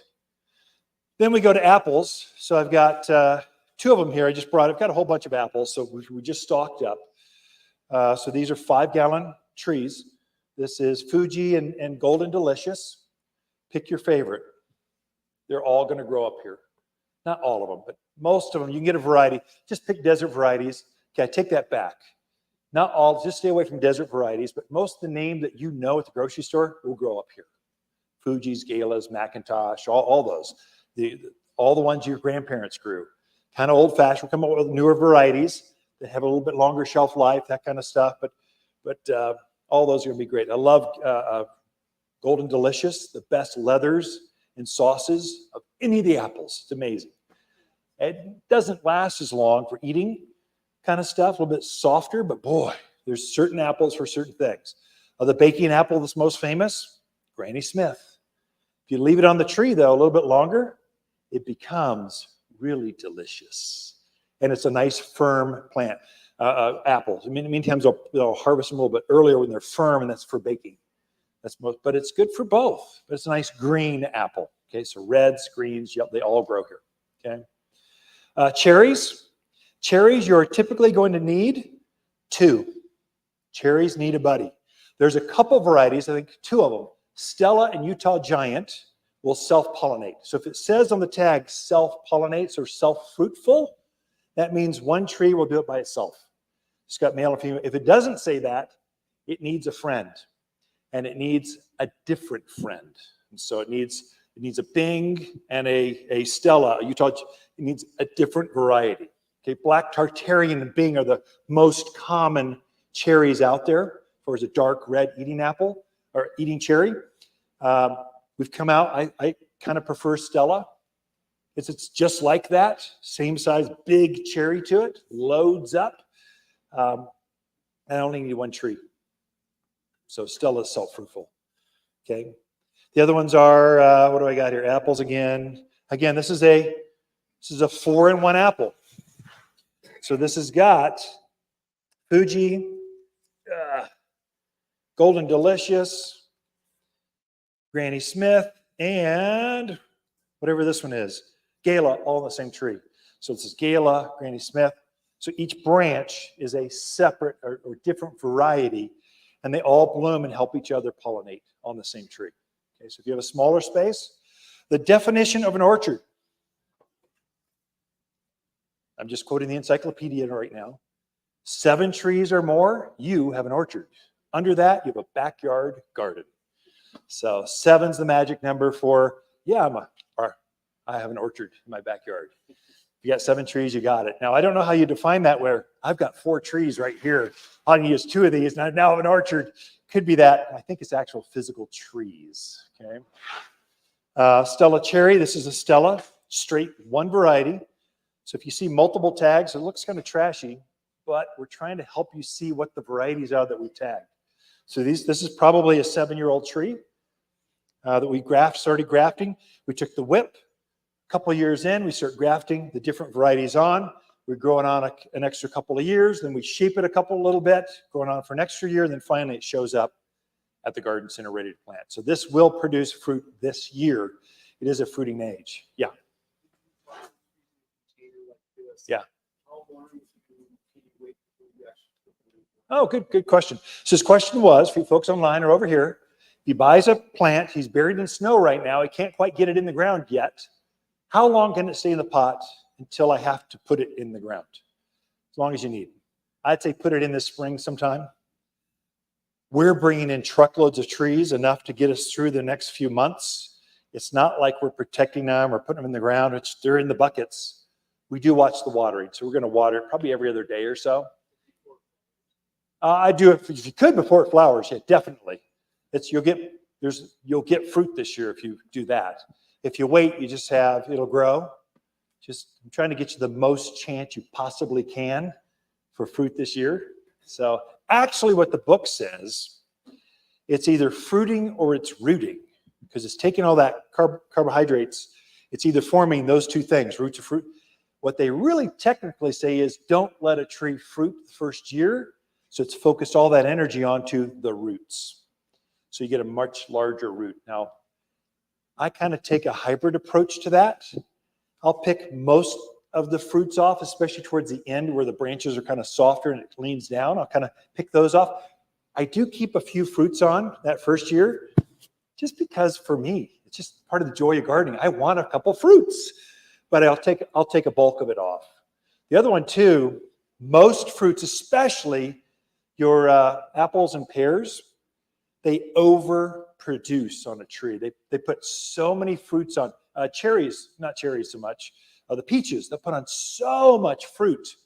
[SPEAKER 2] Then we go to apples. So I've got 2 of them here. I've got a whole bunch of apples. So we just stocked up. So these are 5-gallon trees. This is Fuji and Golden Delicious. Pick your favorite. They're all going to grow up here. Not all of them, but most of them. You can get a variety. Just pick desert varieties. Okay, I take that back. Not all, just stay away from desert varieties, but most of the name that you know at the grocery store will grow up here. Fuji's, Galas, McIntosh, all those. All the ones your grandparents grew. Kind of old-fashioned. We'll come up with newer varieties that have a little bit longer shelf life, that kind of stuff. But all those are going to be great. I love Golden Delicious, the best leathers and sauces of any of the apples. It's amazing. It doesn't last as long for eating kind of stuff, a little bit softer, but boy, there's certain apples for certain things. The baking apple that's most famous, Granny Smith. If you leave it on the tree, though, a little bit longer, it becomes really delicious. And it's a nice, firm plant. Apples. I mean, many times they'll harvest them a little bit earlier when they're firm, and that's for baking. But it's good for both. But it's a nice green apple. Okay, so reds, greens, yep, they all grow here. Okay. Cherries. Cherries, you're typically going to need 2. Cherries need a buddy. There's a couple varieties, I think 2 of them. Stella and Utah Giant will self-pollinate. So if it says on the tag self-pollinates or self-fruitful, that means one tree will do it by itself. It's got male and female. If it doesn't say that, it needs a friend. And it needs a different friend. And so it needs a Bing and a Stella, a Utah. It needs a different variety. Okay, Black Tartarian and Bing are the most common cherries out there. Or is a dark red eating apple or eating cherry. We've come out, I kind of prefer Stella. It's just like that, same size, big cherry to it, loads up. And I only need 1 tree. So Stella is self-fruitful. Okay. The other ones are, what do I got here? Apples again. Again, this is a 4-in-1 apple. So this has got Fuji, Golden Delicious, Granny Smith, and whatever this one is, Gala, all in the same tree. So this is Gala, Granny Smith. So each branch is a separate or different variety, and they all bloom and help each other pollinate on the same tree. Okay, so if you have a smaller space, the definition of an orchard, I'm just quoting the encyclopedia right now, 7 trees or more, you have an orchard. Under that, you have a backyard garden. So 7's the magic number for, yeah, I have an orchard in my backyard. If you got 7 trees, you got it. Now, I don't know how you define that where I've got 4 trees right here. I can use 2 of these, and I now have an orchard. Could be that. I think it's actual physical trees, okay? Stella cherry, this is a Stella, straight one variety. So if you see multiple tags, it looks kind of trashy, but we're trying to help you see what the varieties are that we tagged. So this is probably a 7-year-old tree that we started grafting. We took the whip. A couple of years in, we start grafting the different varieties on. We're growing on an extra couple of years. Then we shape it a little bit, going on for an extra year. Then finally it shows up at the garden center ready to plant. So this will produce fruit this year. It is a fruiting age. Yeah. Yeah. Oh, good question. So his question was, for you folks online or over here, he buys a plant, he's buried in snow right now, he can't quite get it in the ground yet. How long can it stay in the pot until I have to put it in the ground? As long as you need. I'd say put it in this spring sometime. We're bringing in truckloads of trees, enough to get us through the next few months. It's not like we're protecting them or putting them in the ground. They're in the buckets. We do watch the watering, so we're going to water it probably every other day or so. I do it if you could before it flowers. Yeah, definitely. You'll get fruit this year if you do that. If you wait, it'll grow. I'm trying to get you the most chance you possibly can for fruit this year. So actually what the book says, it's either fruiting or it's rooting, because it's taking all that carbohydrates. It's either forming those 2 things, roots or fruit. What they really technically say is don't let a tree fruit the first year. So it's focused all that energy onto the roots. So you get a much larger root. Now, I kind of take a hybrid approach to that. I'll pick most of the fruits off, especially towards the end where the branches are kind of softer and it leans down. I'll kind of pick those off. I do keep a few fruits on that first year, just because for me, it's just part of the joy of gardening. I want a couple fruits, but I'll take a bulk of it off. The other one too, most fruits, especially your apples and pears, they overproduce on a tree. They put so many fruits on. Cherries, not cherries so much. The peaches, they put on so much fruit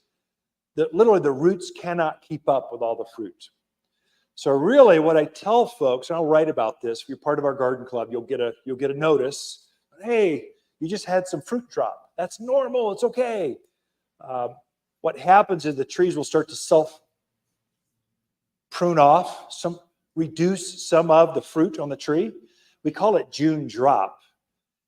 [SPEAKER 2] that literally the roots cannot keep up with all the fruit. So really what I tell folks, and I'll write about this, if you're part of our garden club, you'll get a notice. Hey, you just had some fruit drop. That's normal, it's okay. What happens is the trees will start to self-prune off, reduce some of the fruit on the tree. We call it June drop.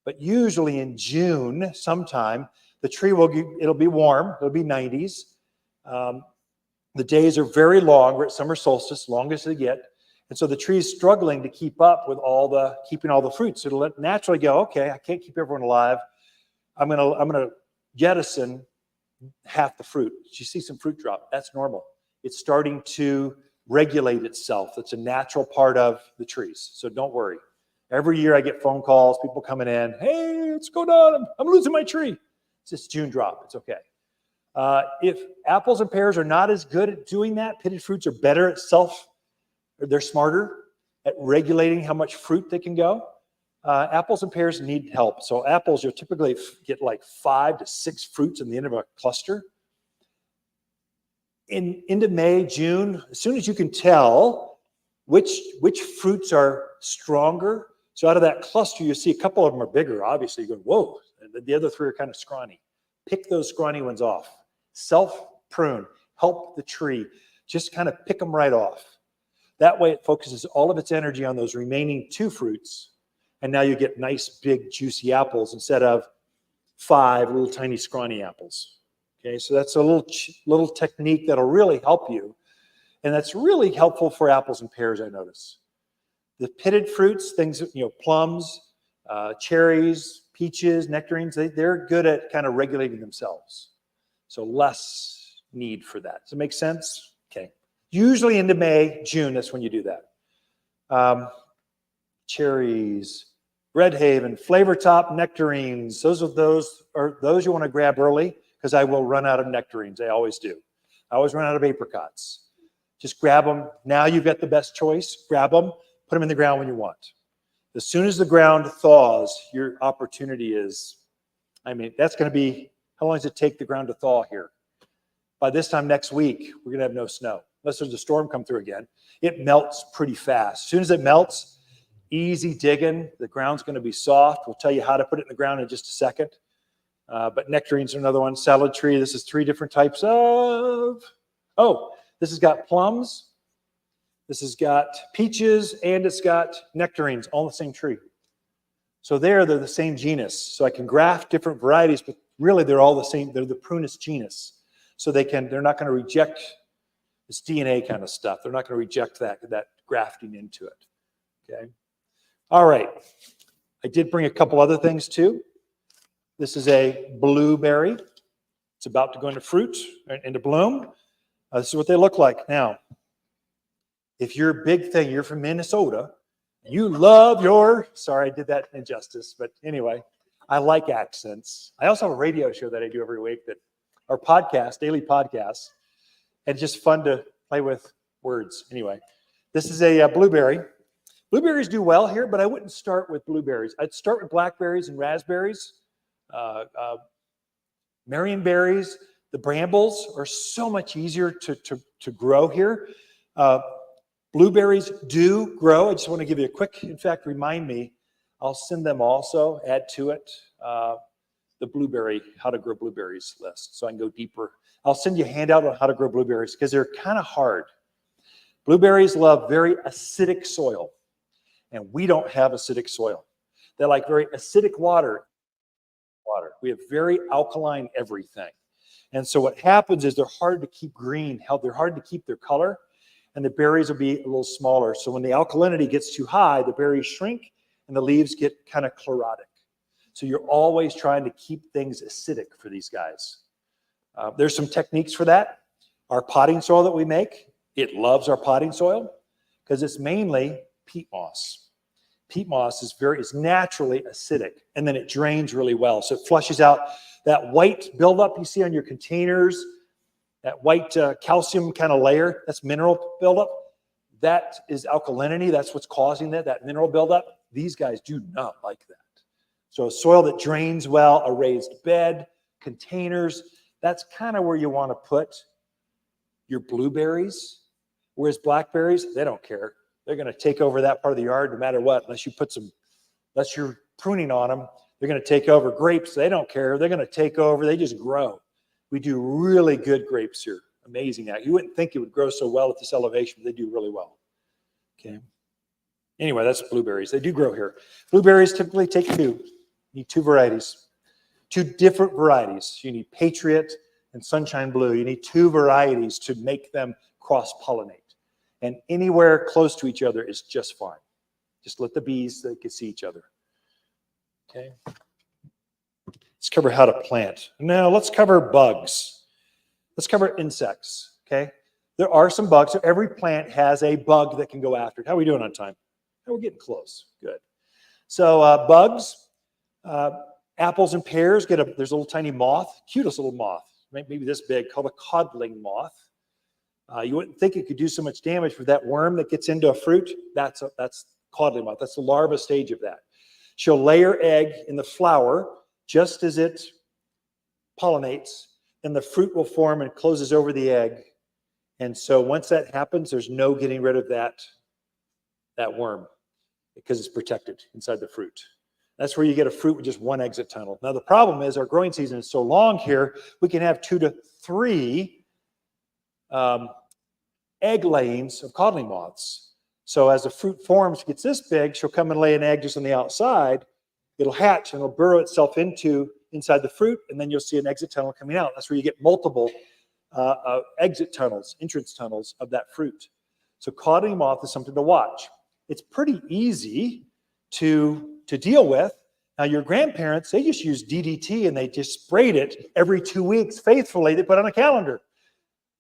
[SPEAKER 2] But usually in June, sometime, the tree it'll be warm, it'll be 90s. The days are very long, we're at summer solstice, longest they get. And so the tree is struggling to keep up with keeping all the fruit. So it'll naturally go, okay, I can't keep everyone alive. I'm gonna jettison half the fruit. You see some fruit drop, that's normal. It's starting to regulate itself. It's a natural part of the trees, so don't worry. Every year I get phone calls, people coming in, hey, what's going on? I'm losing my tree. It's just June drop, it's okay. If apples and pears are not as good at doing that, pitted fruits are better at they're smarter at regulating how much fruit they can go. Apples and pears need help. So apples, you'll typically get like 5 to 6 fruits in the end of a cluster. Into May, June, as soon as you can tell which fruits are stronger, so out of that cluster, you see a couple of them are bigger, obviously. You go, whoa, and the other 3 are kind of scrawny. Pick those scrawny ones off. Self-prune, help the tree. Just kind of pick them right off. That way it focuses all of its energy on those remaining 2 fruits, and now you get nice, big, juicy apples instead of 5 little tiny scrawny apples. Okay, so that's a little technique that'll really help you. And that's really helpful for apples and pears, I notice. The pitted fruits, things, plums, cherries, peaches, nectarines, they're good at kind of regulating themselves. So less need for that. Does it make sense? Okay. Usually into May, June, that's when you do that. Cherries, Red Haven, Flavor Top, nectarines. Those you want to grab early because I will run out of nectarines. I always do. I always run out of apricots. Just grab them. Now you've got the best choice. Grab them, put them in the ground when you want. As soon as the ground thaws, your opportunity is, that's going to be, how long does it take the ground to thaw here? By this time next week, we're going to have no snow. Unless there's a storm come through again. It melts pretty fast. As soon as it melts, easy digging. The ground's going to be soft. We'll tell you how to put it in the ground in just a second. But nectarines are another one. Salad tree. This is 3 different types of, this has got plums. This has got peaches, and it's got nectarines, all the same tree. So they're the same genus. So I can graft different varieties, but really they're all the same. They're the prunus genus. So they're not going to reject this DNA kind of stuff. They're not going to reject that grafting into it. Okay. All right. I did bring a couple other things too. This is a blueberry. It's about to go into fruit, into bloom. This is what they look like. Now, if you're a big thing, you're from Minnesota, you love sorry, I did that injustice, but anyway, I like accents. I also have a radio show that I do every week, our podcast, daily podcast, and it's just fun to play with words. Anyway, this is a blueberry. Blueberries do well here, but I wouldn't start with blueberries. I'd start with blackberries and raspberries, marionberries. The brambles are so much easier to grow here. Blueberries do grow. I just want to give you a quick, in fact, remind me, I'll send them also, add to it, the blueberry, how to grow blueberries list, so I can go deeper. I'll send you a handout on how to grow blueberries because they're kind of hard. Blueberries love very acidic soil, and we don't have acidic soil. They like very acidic water. We have very alkaline everything. And so what happens is they're hard to keep green. They're hard to keep their color, and the berries will be a little smaller. So when the alkalinity gets too high, the berries shrink and the leaves get kind of chlorotic. So you're always trying to keep things acidic for these guys. There's some techniques for that. Our potting soil that we make, it loves our potting soil because it's mainly peat moss. Peat moss is naturally acidic, and then it drains really well. So it flushes out that white buildup you see on your containers, that white calcium kind of layer, that's mineral buildup. That is alkalinity. That's what's causing that mineral buildup. These guys do not like that. So a soil that drains well, a raised bed, containers, that's kind of where you want to put your blueberries. Whereas blackberries, they don't care. They're going to take over that part of the yard no matter what, unless you're pruning on them. They're going to take over. Grapes, they don't care. They're going to take over. They just grow. We do really good grapes here. Amazing. You wouldn't think it would grow so well at this elevation, but they do really well. Okay. Anyway, that's blueberries. They do grow here. Blueberries typically take 2. You need 2 varieties. 2 different varieties. You need Patriot and Sunshine Blue. You need 2 varieties to make them cross-pollinate. And anywhere close to each other is just fine. Just let the bees, they can see each other. Okay. Let's cover how to plant. Now let's cover bugs. Let's cover insects. Okay. There are some bugs. So every plant has a bug that can go after it. How are we doing on time? Oh, we're getting close. Good. So bugs, apples and pears there's a little tiny moth, cutest little moth, maybe this big, called a codling moth. You wouldn't think it could do so much damage for that worm that gets into a fruit. That's codling moth. That's the larva stage of that. She'll lay her egg in the flower just as it pollinates, and the fruit will form and closes over the egg. And so once that happens, there's no getting rid of that worm because it's protected inside the fruit. That's where you get a fruit with just 1 exit tunnel. Now the problem is our growing season is so long here, we can have 2 to 3 egg layings of codling moths. So as the fruit forms, gets this big, she'll come and lay an egg just on the outside. It'll hatch and it'll burrow itself into inside the fruit, and then you'll see an exit tunnel coming out. That's where you get multiple exit tunnels, entrance tunnels of that fruit. So cotton moth is something to watch. It's pretty easy to deal with. Now, your grandparents, they just used DDT and they just sprayed it every 2 weeks faithfully. They put on a calendar.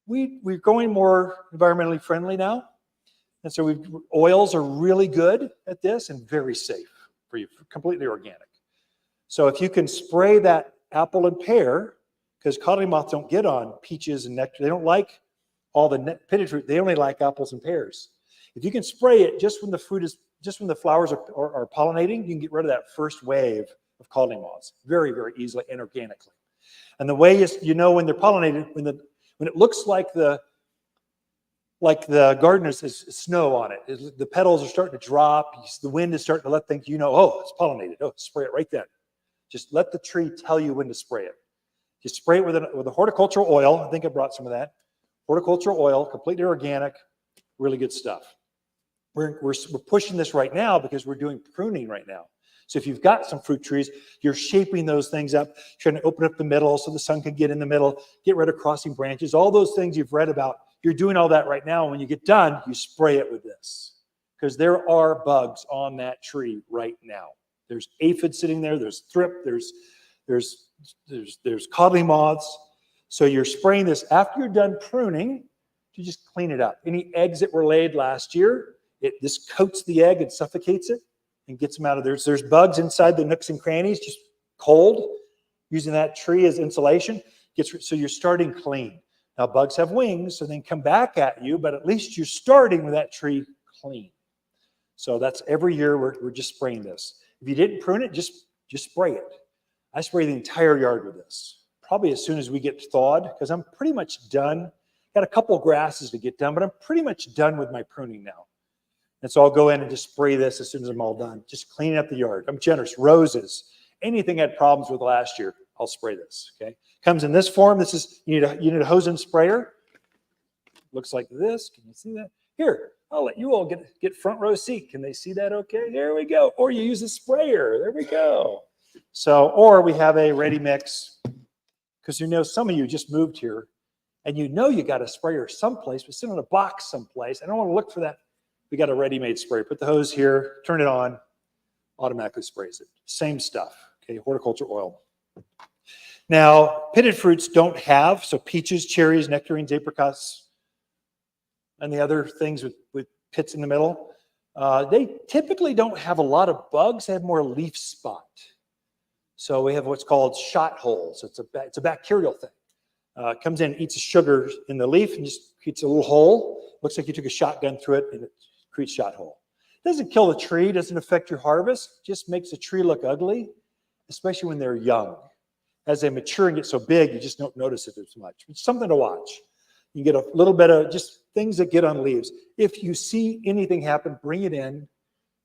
[SPEAKER 2] We're going more environmentally friendly now. And so oils are really good at this and very safe for you, completely organic. So if you can spray that apple and pear, because cotton moths don't get on peaches and nectar. They don't like all the pitted fruit. They only like apples and pears. If you can spray it just when the flowers are pollinating, you can get rid of that first wave of cotton moths very, very easily and organically. And the way you know when they're pollinated, when it looks like the garden is snow on it. The petals are starting to drop. The wind is starting to let things, oh, it's pollinated. Oh, spray it right then. Just let the tree tell you when to spray it. Just spray it with a horticultural oil. I think I brought some of that. Horticultural oil, completely organic, really good stuff. We're pushing this right now because we're doing pruning right now. So if you've got some fruit trees, you're shaping those things up, trying to open up the middle so the sun can get in the middle, get rid of crossing branches, all those things you've read about. You're doing all that right now. And when you get done, you spray it with this because there are bugs on that tree right now. There's aphids sitting there. There's thrip. There's codling moths. So you're spraying this after you're done pruning to just clean it up. Any eggs that were laid last year, this coats the egg and suffocates it and gets them out of there. So there's bugs inside the nooks and crannies, just cold, using that tree as insulation. So you're starting clean. Now, bugs have wings, so they can come back at you, but at least you're starting with that tree clean. So that's every year we're just spraying this. If you didn't prune it, just spray it. I spray the entire yard with this, probably as soon as we get thawed, because I'm pretty much done. Got a couple of grasses to get done, but I'm pretty much done with my pruning now. And so I'll go in and just spray this as soon as I'm all done. Just cleaning up the yard. I'm generous. Roses, anything I had problems with last year, I'll spray this, okay? Comes in this form. This is, you need a hose and sprayer. Looks like this. Can you see that? Here, I'll let you all get front row seat. Can they see that okay? There we go. Or you use a sprayer. There we go. So, or we have a ready mix, because some of you just moved here and you got a sprayer someplace, but sitting in a box someplace. I don't want to look for that. We got a ready-made sprayer. Put the hose here, turn it on, automatically sprays it. Same stuff, okay, horticultural oil. Now, pitted fruits don't have, so peaches, cherries, nectarines, apricots, and the other things with pits in the middle, they typically don't have a lot of bugs. They have more leaf spot. So we have what's called shot holes. It's a bacterial thing. It comes in, eats the sugar in the leaf, and just creates a little hole. Looks like you took a shotgun through it, and it creates shot hole. Doesn't kill the tree, doesn't affect your harvest, just makes the tree look ugly, especially when they're young. As they mature and get so big, you just don't notice it as much. It's something to watch. You get a little bit of just things that get on leaves. If you see anything happen, bring it in.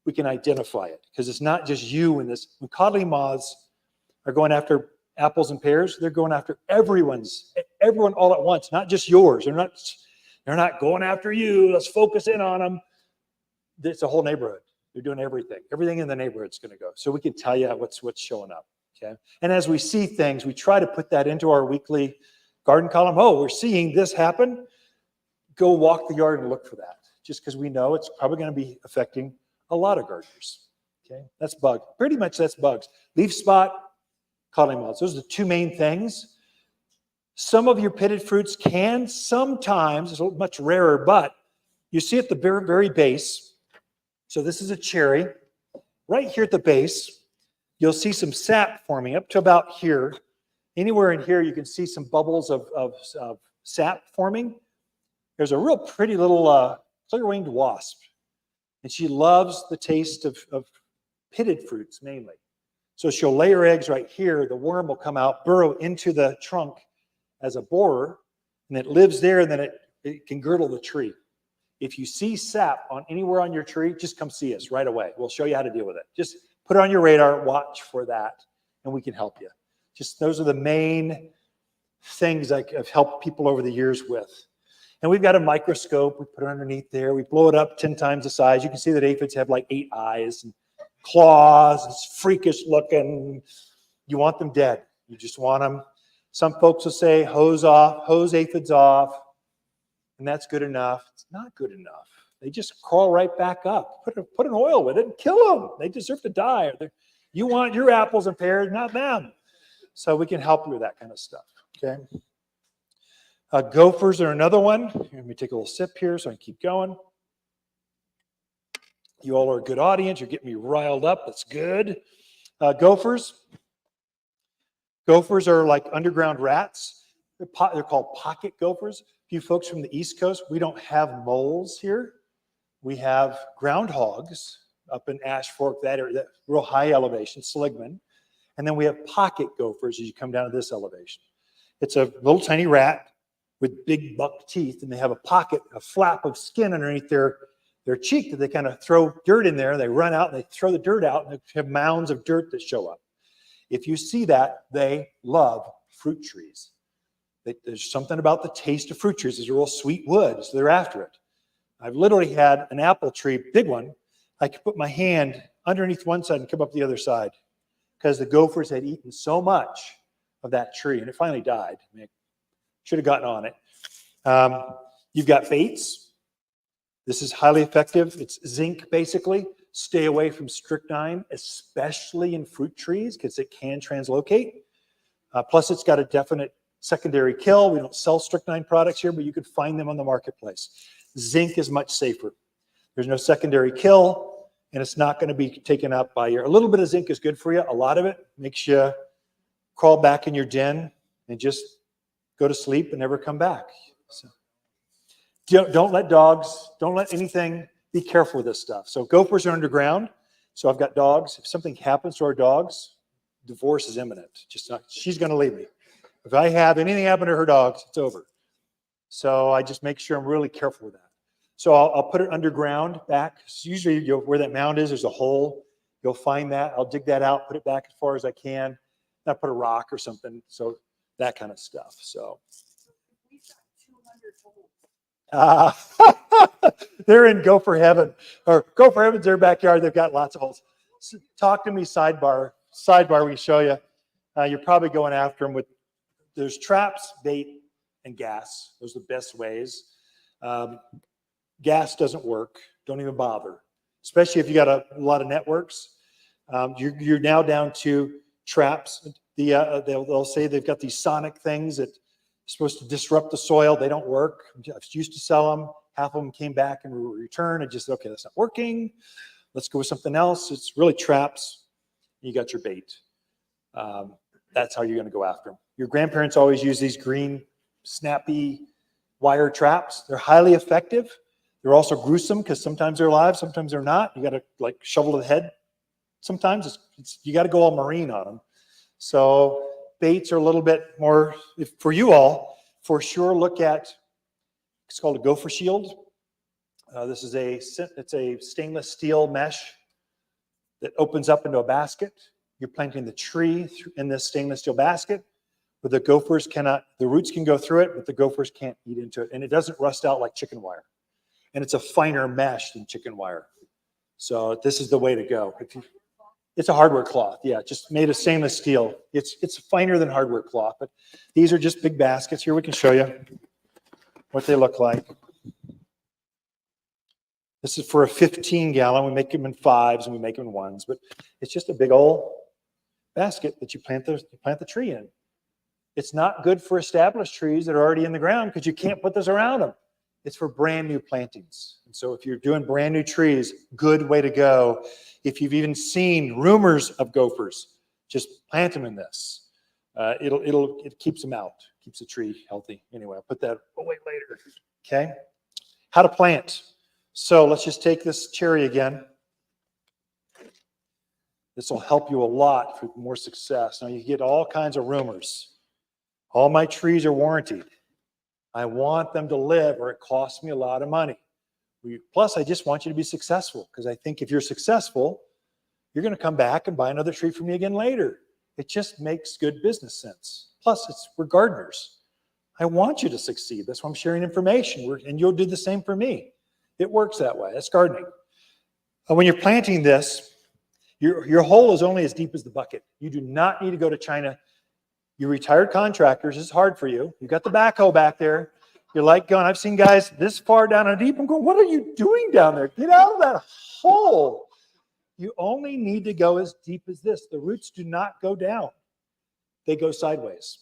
[SPEAKER 2] We can identify it, because it's not just you in this. When codling moths are going after apples and pears, they're going after everyone all at once, not just yours. They're not going after you. Let's focus in on them. It's a whole neighborhood. They're doing everything. Everything in the neighborhood's going to go. So we can tell you what's showing up. Okay. And as we see things, we try to put that into our weekly garden column. Oh, we're seeing this happen. Go walk the yard and look for that, just because we know it's probably going to be affecting a lot of gardeners. Okay. That's bug. Pretty much that's bugs. Leaf spot, codling moths. Those are the two main things. Some of your pitted fruits can sometimes, it's much rarer, but you see at the very, very base. So this is a cherry. Right here at the base, you'll see some sap forming up to about here. Anywhere in here, you can see some bubbles of sap forming. There's a real pretty little clear-winged wasp, and she loves the taste of pitted fruits mainly. So she'll lay her eggs right here. The worm will come out, burrow into the trunk as a borer, and it lives there, and then it can girdle the tree. If you see sap anywhere on your tree, just come see us right away. We'll show you how to deal with it. Just put it on your radar, watch for that, and we can help you. Just those are the main things I've helped people over the years with. And we've got a microscope. We put it underneath there. We blow it up 10 times the size. You can see that aphids have like 8 eyes and claws. It's freakish looking. You want them dead. You just want them. Some folks will say hose aphids off, and that's good enough. It's not good enough. They just crawl right back up. Put an oil with it and kill them. They deserve to die. You want your apples and pears, not them. So we can help you with that kind of stuff, okay? Gophers are another one. Let me take a little sip here so I can keep going. You all are a good audience. You're getting me riled up. That's good. Gophers. Gophers are like underground rats. They're called pocket gophers. A few folks from the East Coast, we don't have moles here. We have groundhogs up in Ash Fork, that area, that real high elevation, Seligman. And then we have pocket gophers as you come down to this elevation. It's a little tiny rat with big buck teeth, and they have a pocket, a flap of skin underneath their cheek that they kind of throw dirt in there. They run out and they throw the dirt out, and they have mounds of dirt that show up. If you see that, they love fruit trees. There's something about the taste of fruit trees. It's a real sweet wood, so they're after it. I've literally had an apple tree, big one. I could put my hand underneath one side and come up the other side because the gophers had eaten so much of that tree, and it finally died. I mean, should have gotten on it. You've got baits. This is highly effective. It's zinc, basically. Stay away from strychnine, especially in fruit trees, because it can translocate. Plus, it's got a definite secondary kill. We don't sell strychnine products here, but you could find them on the marketplace. Zinc is much safer. There's no secondary kill, and it's not going to be taken up by a little bit of zinc is good for you. A lot of it makes you crawl back in your den and just go to sleep and never come back. So don't let dogs, don't let anything, be careful with this stuff. So gophers are underground. So I've got dogs. If something happens to our dogs, divorce is imminent. She's going to leave me. If I have anything happen to her dogs, it's over. So I just make sure I'm really careful with that. So I'll put it underground back. So usually where that mound is, there's a hole. You'll find that. I'll dig that out, put it back as far as I can. Then I put a rock or something. So that kind of stuff. So they're in gopher heaven, or gopher heaven's their backyard. They've got lots of holes. So talk to me sidebar. We show you. You're probably going after them with, there's traps, bait, and gas. Those are the best ways. Gas doesn't work. Don't even bother, especially if you got a lot of networks. You're now down to traps. They'll say they've got these sonic things that are supposed to disrupt the soil. They don't work. I used to sell them. Half of them came back and returned. And just, okay, that's not working. Let's go with something else. It's really traps. You got your bait. That's how you're going to go after them. Your grandparents always use these green, snappy wire traps. They're highly effective. They're also gruesome because sometimes they're alive, sometimes they're not. You got to like shovel to the head. Sometimes you got to go all marine on them. So baits are a little bit more, for you all, for sure look at, it's called a gopher shield. This is it's a stainless steel mesh that opens up into a basket. You're planting the tree in this stainless steel basket, but the gophers cannot, the roots can go through it, but the gophers can't eat into it. And it doesn't rust out like chicken wire. And it's a finer mesh than chicken wire. So this is the way to go. It's a hardware cloth, yeah, just made of stainless steel. It's finer than hardware cloth, but these are just big baskets. Here we can show you what they look like. This is for a 15-gallon. We make them in 5s and we make them in 1s, but it's just a big old basket that you plant the tree in. It's not good for established trees that are already in the ground because you can't put this around them. It's for brand new plantings. And so if you're doing brand new trees, good way to go. If you've even seen rumors of gophers, just plant them in this. It keeps them out, keeps the tree healthy. Anyway, I'll put that away later. Okay. How to plant. So let's just take this cherry again. This will help you a lot for more success. Now you get all kinds of rumors. All my trees are warranted. I want them to live or it costs me a lot of money. Plus, I just want you to be successful because I think if you're successful, you're going to come back and buy another tree from me again later. It just makes good business sense. Plus, we're gardeners. I want you to succeed. That's why I'm sharing information. And you'll do the same for me. It works that way. That's gardening. When you're planting this, your hole is only as deep as the bucket. You do not need to go to China You retired contractors, this is hard for you. You got the backhoe back there. You're like going, I've seen guys this far down and deep. I'm going, what are you doing down there? Get out of that hole. You only need to go as deep as this. The roots do not go down. They go sideways.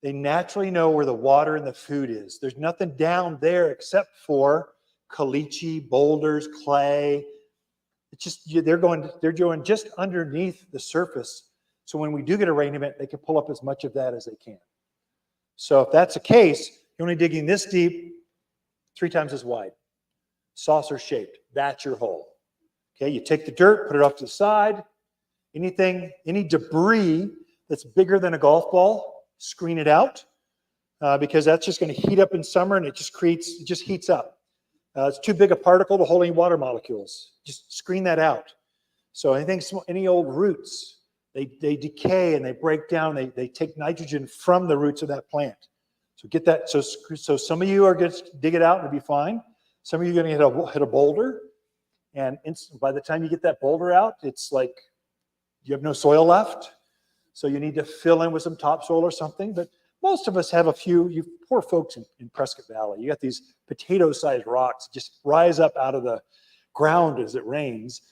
[SPEAKER 2] They naturally know where the water and the food is. There's nothing down there except for caliche, boulders, clay. It's just, they're going just underneath the surface. So when we do get a rain event, they can pull up as much of that as they can. So if that's the case, you're only digging this deep, 3 times as wide, saucer shaped. That's your hole. Okay, you take the dirt, put it off to the side. Any debris that's bigger than a golf ball, screen it out because that's just going to heat up in summer and it just heats up. It's too big a particle to hold any water molecules. Just screen that out. So any old roots, they decay and they break down. They take nitrogen from the roots of that plant. So get that. So some of you are going to dig it out and it'll be fine. Some of you are going to hit a boulder. And by the time you get that boulder out, it's like you have no soil left. So you need to fill in with some topsoil or something. But most of us have a few, you poor folks in Prescott Valley, you got these potato-sized rocks just rise up out of the ground as it rains.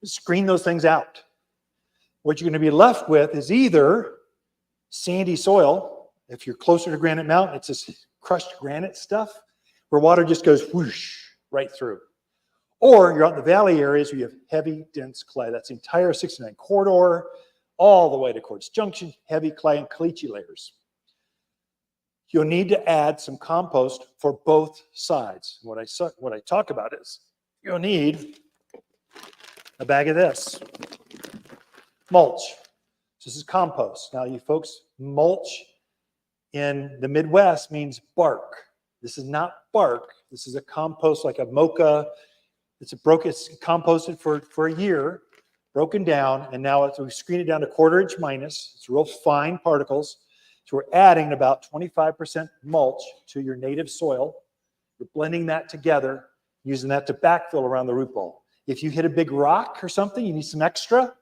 [SPEAKER 2] Screen those things out. What you're going to be left with is either sandy soil. If you're closer to Granite Mountain, it's this crushed granite stuff where water just goes whoosh right through. Or you're out in the valley areas where you have heavy, dense clay. That's the entire 69 corridor, all the way to Quartz Junction, heavy clay and caliche layers. You'll need to add some compost for both sides. What I talk about is you'll need a bag of this, mulch. So this is compost. Now you folks, mulch in the Midwest means bark. This is not bark. This is a compost like a mocha. It's composted for a year, broken down, and now we screen it down to 1/4 inch minus. It's real fine particles. So we're adding about 25% mulch to your native soil. We're blending that together, using that to backfill around the root ball. If you hit a big rock or something, you need some extra,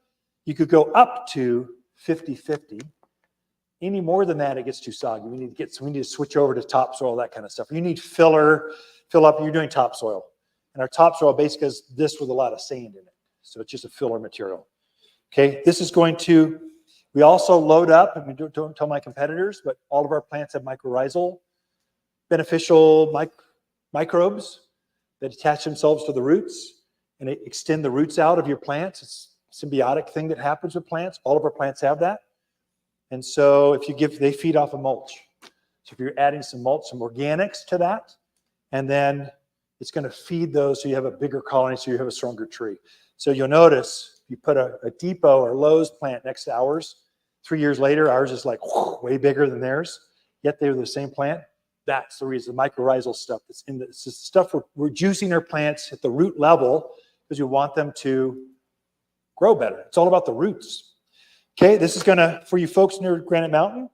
[SPEAKER 2] you could go up to 50-50. Any more than that, it gets too soggy. We need to switch over to topsoil, that kind of stuff. You need fill up, you're doing topsoil. And our topsoil basically is this with a lot of sand in it. So it's just a filler material. Okay, this is going to, we also load up, and we don't tell my competitors, but all of our plants have mycorrhizal, beneficial microbes that attach themselves to the roots and they extend the roots out of your plants. It's a symbiotic thing that happens with plants. All of our plants have that. And so they feed off of mulch. So if you're adding some mulch, some organics to that, and then it's going to feed those so you have a bigger colony, so you have a stronger tree. So you'll notice if you put a Depot or Lowe's plant next to ours, 3 years later, ours is like way bigger than theirs, yet they're the same plant. That's the reason, the mycorrhizal stuff that's in it's the stuff we're juicing our plants at the root level because we want them to grow better. It's all about the roots. Okay, this is gonna, for you folks near Granite Mountain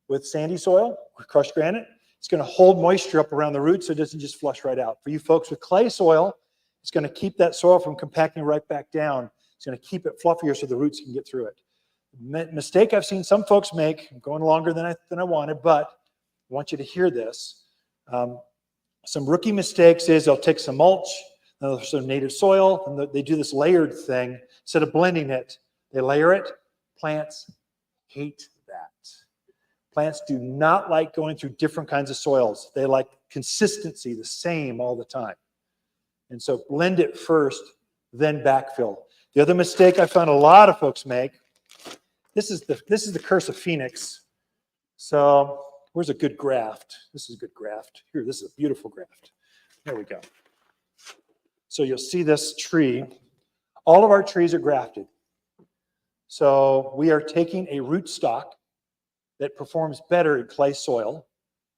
[SPEAKER 2] with sandy soil, crushed granite, it's gonna hold moisture up around the roots so it doesn't just flush right out. For you folks with clay soil, it's gonna keep that soil from compacting right back down. It's gonna keep it fluffier so the roots can get through it. Mistake I've seen some folks make, I'm going longer than I wanted, but I want you to hear this. Some rookie mistakes is they'll take some mulch, some native soil, and they do this layered thing. Instead of blending it, they layer it. Plants hate that. Plants do not like going through different kinds of soils. They like consistency, the same all the time. And so blend it first, then backfill. The other mistake I found a lot of folks make, this is the curse of Phoenix. So where's a good graft? This is a good graft. Here, this is a beautiful graft. There we go. So you'll see this tree. All of our trees are grafted. So we are taking a rootstock that performs better in clay soil,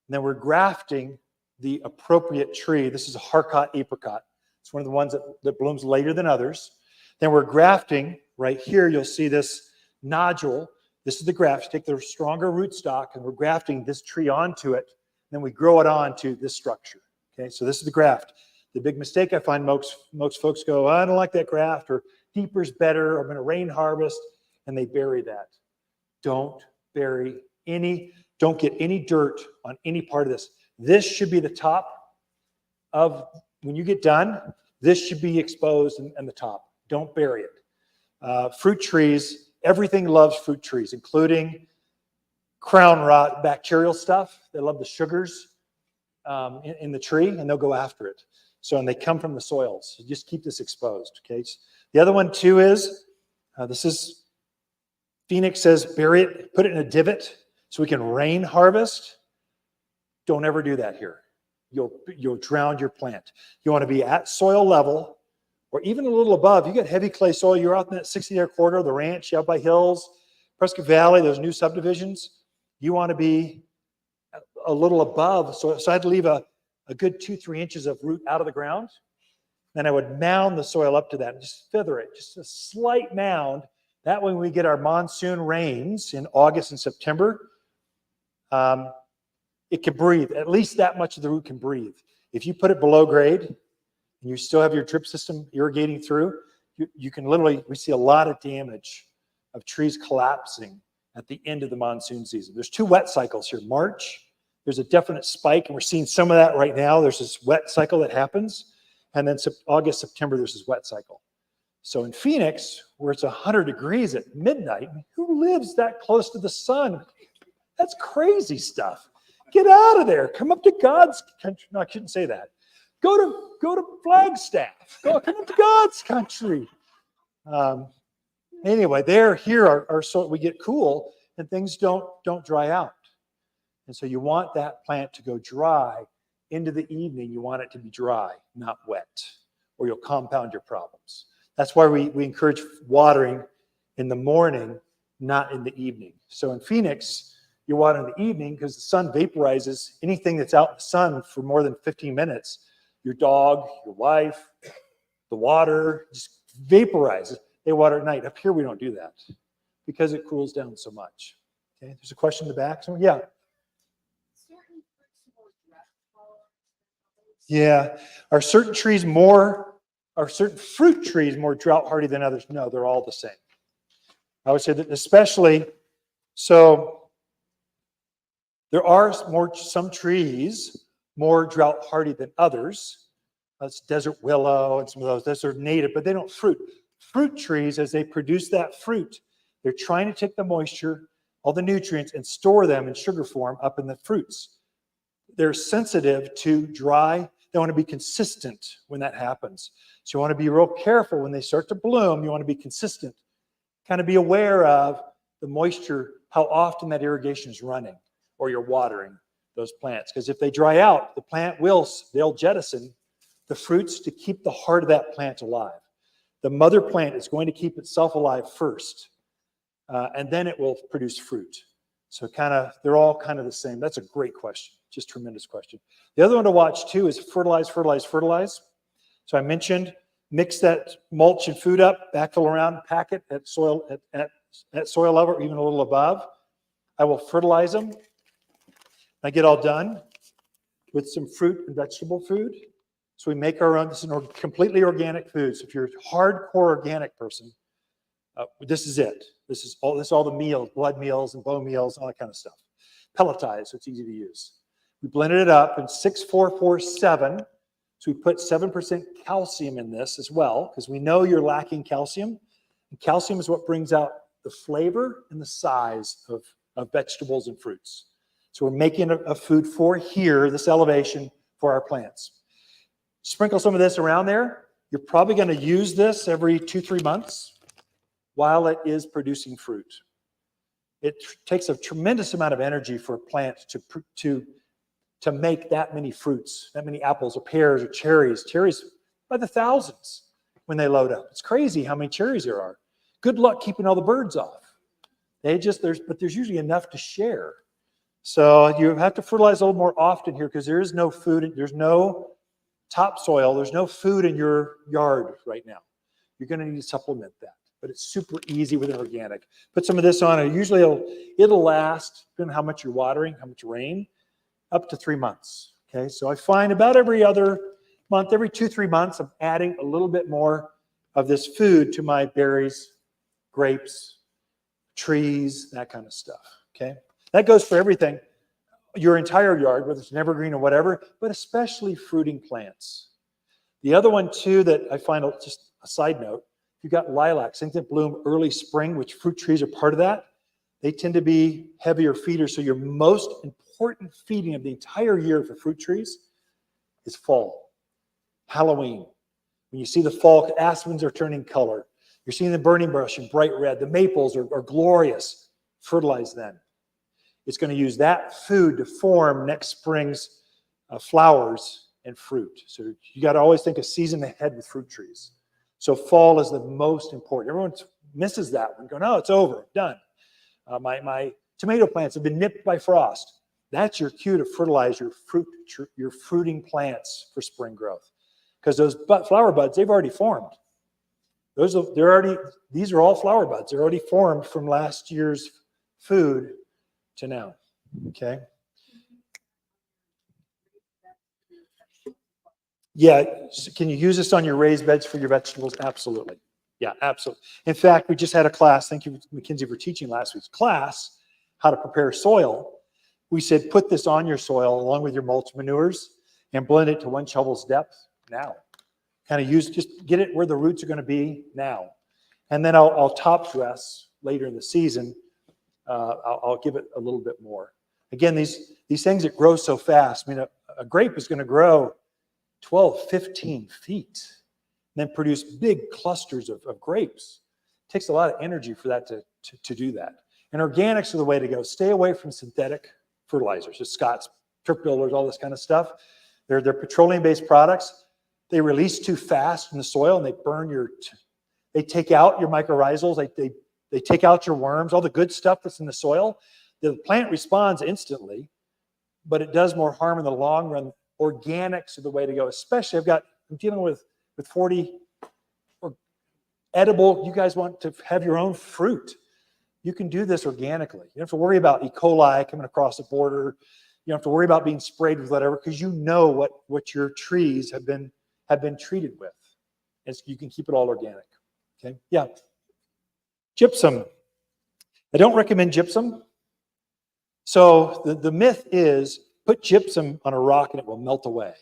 [SPEAKER 2] and then we're grafting the appropriate tree. This is a Harcott apricot. It's one of the ones that blooms later than others. Then we're grafting, right here, you'll see this nodule. This is the graft. Take the stronger rootstock, and we're grafting this tree onto it. Then we grow it onto this structure. Okay, so this is the graft. The big mistake I find most folks go, I don't like that graft, or deeper's better, I'm going to rain harvest, and they bury that. Don't bury any, don't get any dirt on any part of this. This should be the top of, when you get done, this should be exposed and the top. Don't bury it. Fruit trees, everything loves fruit trees, including crown rot, bacterial stuff. They love the sugars in the tree, and they'll go after it. So, and they come from the soils. So just keep this exposed, okay? The other one too is, this is, Phoenix says bury it, put it in a divot so we can rain harvest. Don't ever do that here. You'll drown your plant. You want to be at soil level or even a little above. You got heavy clay soil. You're out in that 60-acre corridor, the ranch, out by Hills, Prescott Valley, those new subdivisions. You want to be a little above. So I'd leave a good 2-3 inches of root out of the ground. Then I would mound the soil up to that and just feather it, just a slight mound. That way when we get our monsoon rains in August and September, it can breathe. At least that much of the root can breathe. If you put it below grade and you still have your drip system irrigating through, you can literally, we see a lot of damage of trees collapsing at the end of the monsoon season. There's 2 wet cycles here. March, there's a definite spike, and we're seeing some of that right now. There's this wet cycle that happens. And then August, September, there's this wet cycle. So in Phoenix, where it's 100 degrees at midnight, who lives that close to the sun? That's crazy stuff. Get out of there. Come up to God's country. No, I shouldn't say that. Go to Flagstaff. Come up to God's country. Anyway, here are so we get cool and things don't dry out. And so you want that plant to go dry into the evening. You want it to be dry, not wet, or you'll compound your problems. That's why we encourage watering in the morning, not in the evening. So in Phoenix, you water in the evening because the sun vaporizes anything that's out in the sun for more than 15 minutes. Your dog, your wife, the water just vaporizes. They water at night. Up here, we don't do that because it cools down so much. Okay, there's a question in the back. So, yeah. Yeah. Are certain fruit trees more drought hardy than others? No, they're all the same. I would say that especially, so there are some trees more drought hardy than others. That's desert willow and some of those. Those are native, but they don't fruit. Fruit trees, as they produce that fruit, they're trying to take the moisture, all the nutrients, and store them in sugar form up in the fruits. They're sensitive to dry. They want to be consistent when that happens. So you want to be real careful when they start to bloom. You want to be consistent. Kind of be aware of the moisture, how often that irrigation is running or you're watering those plants. Because if they dry out, the plant they'll jettison the fruits to keep the heart of that plant alive. The mother plant is going to keep itself alive first, and then it will produce fruit. So they're all kind of the same. That's a great question, just tremendous question. The other one to watch too is fertilize. So I mentioned mix that mulch and food up, backfill around, pack it at soil level, or even a little above. I will fertilize them. I get all done with some fruit and vegetable food. So we make our own. This is completely organic food. So if you're a hardcore organic person, this is it. This is all the meals, blood meals and bone meals, all that kind of stuff. Pelletized, so it's easy to use. We blended it up in 6-4-4-7. So we put 7% calcium in this as well, because we know you're lacking calcium. And calcium is what brings out the flavor and the size of vegetables and fruits. So we're making a food for here, this elevation, for our plants. Sprinkle some of this around there. You're probably going to use this every 2-3 months while it is producing fruit. It takes a tremendous amount of energy for a plant to make that many fruits, that many apples or pears or cherries. Cherries by the thousands when they load up. It's crazy how many cherries there are. Good luck keeping all the birds off. But there's usually enough to share. So you have to fertilize a little more often here because there is no food, there's no topsoil, there's no food in your yard right now. You're going to need to supplement that. But it's super easy with an organic. Put some of this on, and usually it'll last, depending on how much you're watering, how much rain, up to 3 months. Okay, so I find about every other month, every 2-3 months, I'm adding a little bit more of this food to my berries, grapes, trees, that kind of stuff. okay? That goes for everything, your entire yard, whether it's an evergreen or whatever, but especially fruiting plants. The other one too that I find, just a side note, if you've got lilacs, things that bloom early spring, which fruit trees are part of that, they tend to be heavier feeders. So your most important feeding of the entire year for fruit trees is fall, Halloween. When you see the fall, aspens are turning color. You're seeing the burning bush in bright red. The maples are glorious. Fertilize then. It's going to use that food to form next spring's flowers and fruit. So you got to always think a season ahead with fruit trees. So fall is the most important. Everyone misses that one, going, oh, it's over, done. My tomato plants have been nipped by frost. That's your cue to fertilize your fruiting plants for spring growth. Because those flower buds, they've already formed. These are all flower buds. They're already formed from last year's food to now, okay? Yeah, so can you use this on your raised beds for your vegetables? Absolutely. Yeah, absolutely. In fact, we just had a class, thank you, Mackenzie, for teaching last week's class, how to prepare soil. We said, put this on your soil along with your mulch manures and blend it to 1 shovel's depth now. Kind of just get it where the roots are going to be now. And then I'll top dress later in the season. I'll give it a little bit more. Again, these things that grow so fast. I mean, a grape is going to grow 12, 15 feet, and then produce big clusters of grapes. It takes a lot of energy for that to do that. And organics are the way to go. Stay away from synthetic fertilizers, just Scott's, turf builders, all this kind of stuff. They're petroleum-based products. They release too fast in the soil, and they burn they take out your mycorrhizals. They take out your worms, all the good stuff that's in the soil. The plant responds instantly, but it does more harm in the long run. Organics are the way to go, especially I'm dealing with 40 edible. You guys want to have your own fruit. You can do this organically. You don't have to worry about E. coli coming across the border. You don't have to worry about being sprayed with whatever, because you know what your trees have been treated with. And you can keep it all organic. Okay, yeah. Gypsum. I don't recommend gypsum. So the myth is put gypsum on a rock and it will melt away,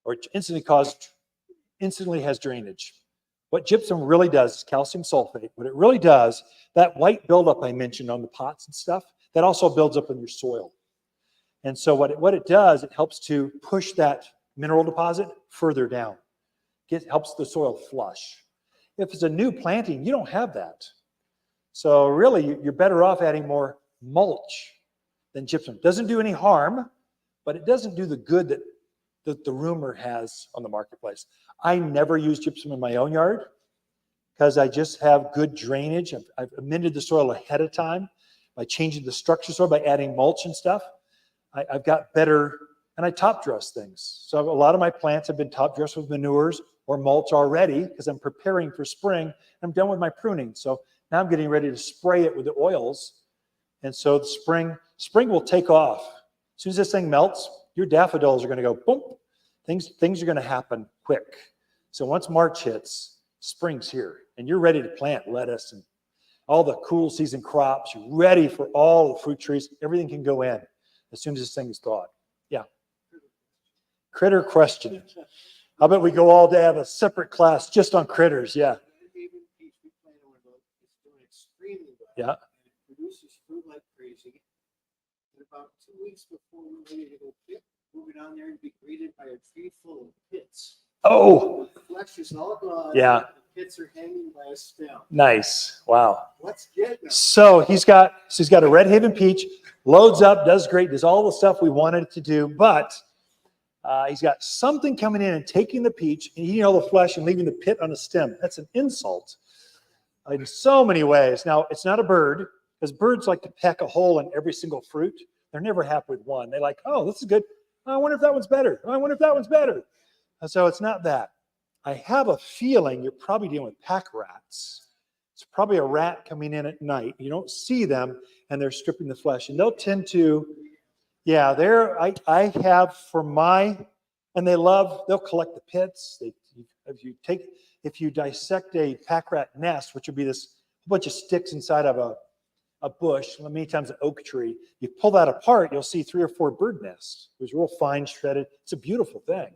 [SPEAKER 2] or it instantly has drainage. What gypsum really does is calcium sulfate. What it really does, that white buildup I mentioned on the pots and stuff, that also builds up in your soil. And so what it does, it helps to push that mineral deposit further down. It helps the soil flush. If it's a new planting, you don't have that. So really, you're better off adding more mulch than gypsum. Doesn't do any harm, but it doesn't do the good that the rumor has on the marketplace. I never use gypsum in my own yard because I just have good drainage. I've amended the soil ahead of time by changing the structure soil, by adding mulch and stuff. I've got better, and I top dress things. So a lot of my plants have been top dressed with manures or mulch already because I'm preparing for spring. I'm done with my pruning. So now I'm getting ready to spray it with the oils. And so the spring will take off. As soon as this thing melts, your daffodils are going to go boom. Things are going to happen quick. So once March hits, spring's here, and you're ready to plant lettuce and all the cool season crops. You're ready for all the fruit trees. Everything can go in as soon as this thing is thawed. Yeah. Critter question. How about we go all day, have a separate class just on critters? Yeah. Yeah.
[SPEAKER 3] It produces fruit like crazy. And about 2 weeks before we're ready to go pick, we'll go down there and be greeted by a tree full of pits.
[SPEAKER 2] Oh.
[SPEAKER 3] The flesh is all gone.
[SPEAKER 2] Yeah.
[SPEAKER 3] The pits are hanging by a stem.
[SPEAKER 2] Nice. Wow.
[SPEAKER 3] Let's get them.
[SPEAKER 2] So he's got a Red Haven peach, loads up, does great, does all the stuff we wanted it to do, but he's got something coming in and taking the peach and eating all the flesh and leaving the pit on the stem. That's an insult in so many ways. Now, it's not a bird, because birds like to peck a hole in every single fruit. They're never happy with one. They're like, oh, this is good. I wonder if that one's better. I wonder if that one's better. And so it's not that. I have a feeling you're probably dealing with pack rats. It's probably a rat coming in at night. You don't see them, and they're stripping the flesh. And they'll tend to, yeah, I have for my, and they'll collect the pits. If you dissect a pack rat nest, which would be this bunch of sticks inside of a bush, many times an oak tree. You pull that apart, you'll see 3 or 4 bird nests. It was real fine shredded. It's a beautiful thing.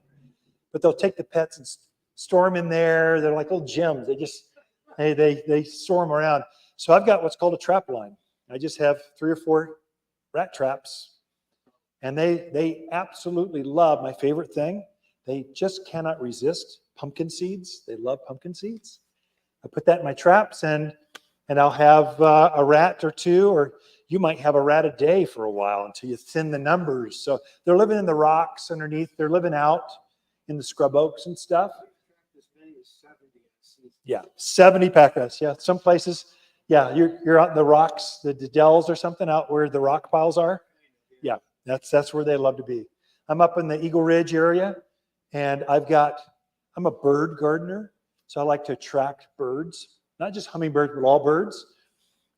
[SPEAKER 2] But they'll take the pets and store them in there. They're like little gems. They store them around. So I've got what's called a trap line. I just have 3 or 4 rat traps. And they absolutely love my favorite thing. They just cannot resist pumpkin seeds. They love pumpkin seeds. I put that in my traps, and I'll have a rat or 2, or you might have a rat a day for a while until you thin the numbers. So they're living in the rocks underneath. They're living out in the scrub oaks and stuff.
[SPEAKER 3] As many as 70 in a season.
[SPEAKER 2] Yeah, 70 pack rats. Yeah, some places, yeah, you're out in the rocks, the dells or something, out where the rock piles are. Yeah, that's where they love to be. I'm up in the Eagle Ridge area, and I'm a bird gardener, so I like to attract birds, not just hummingbirds, but all birds.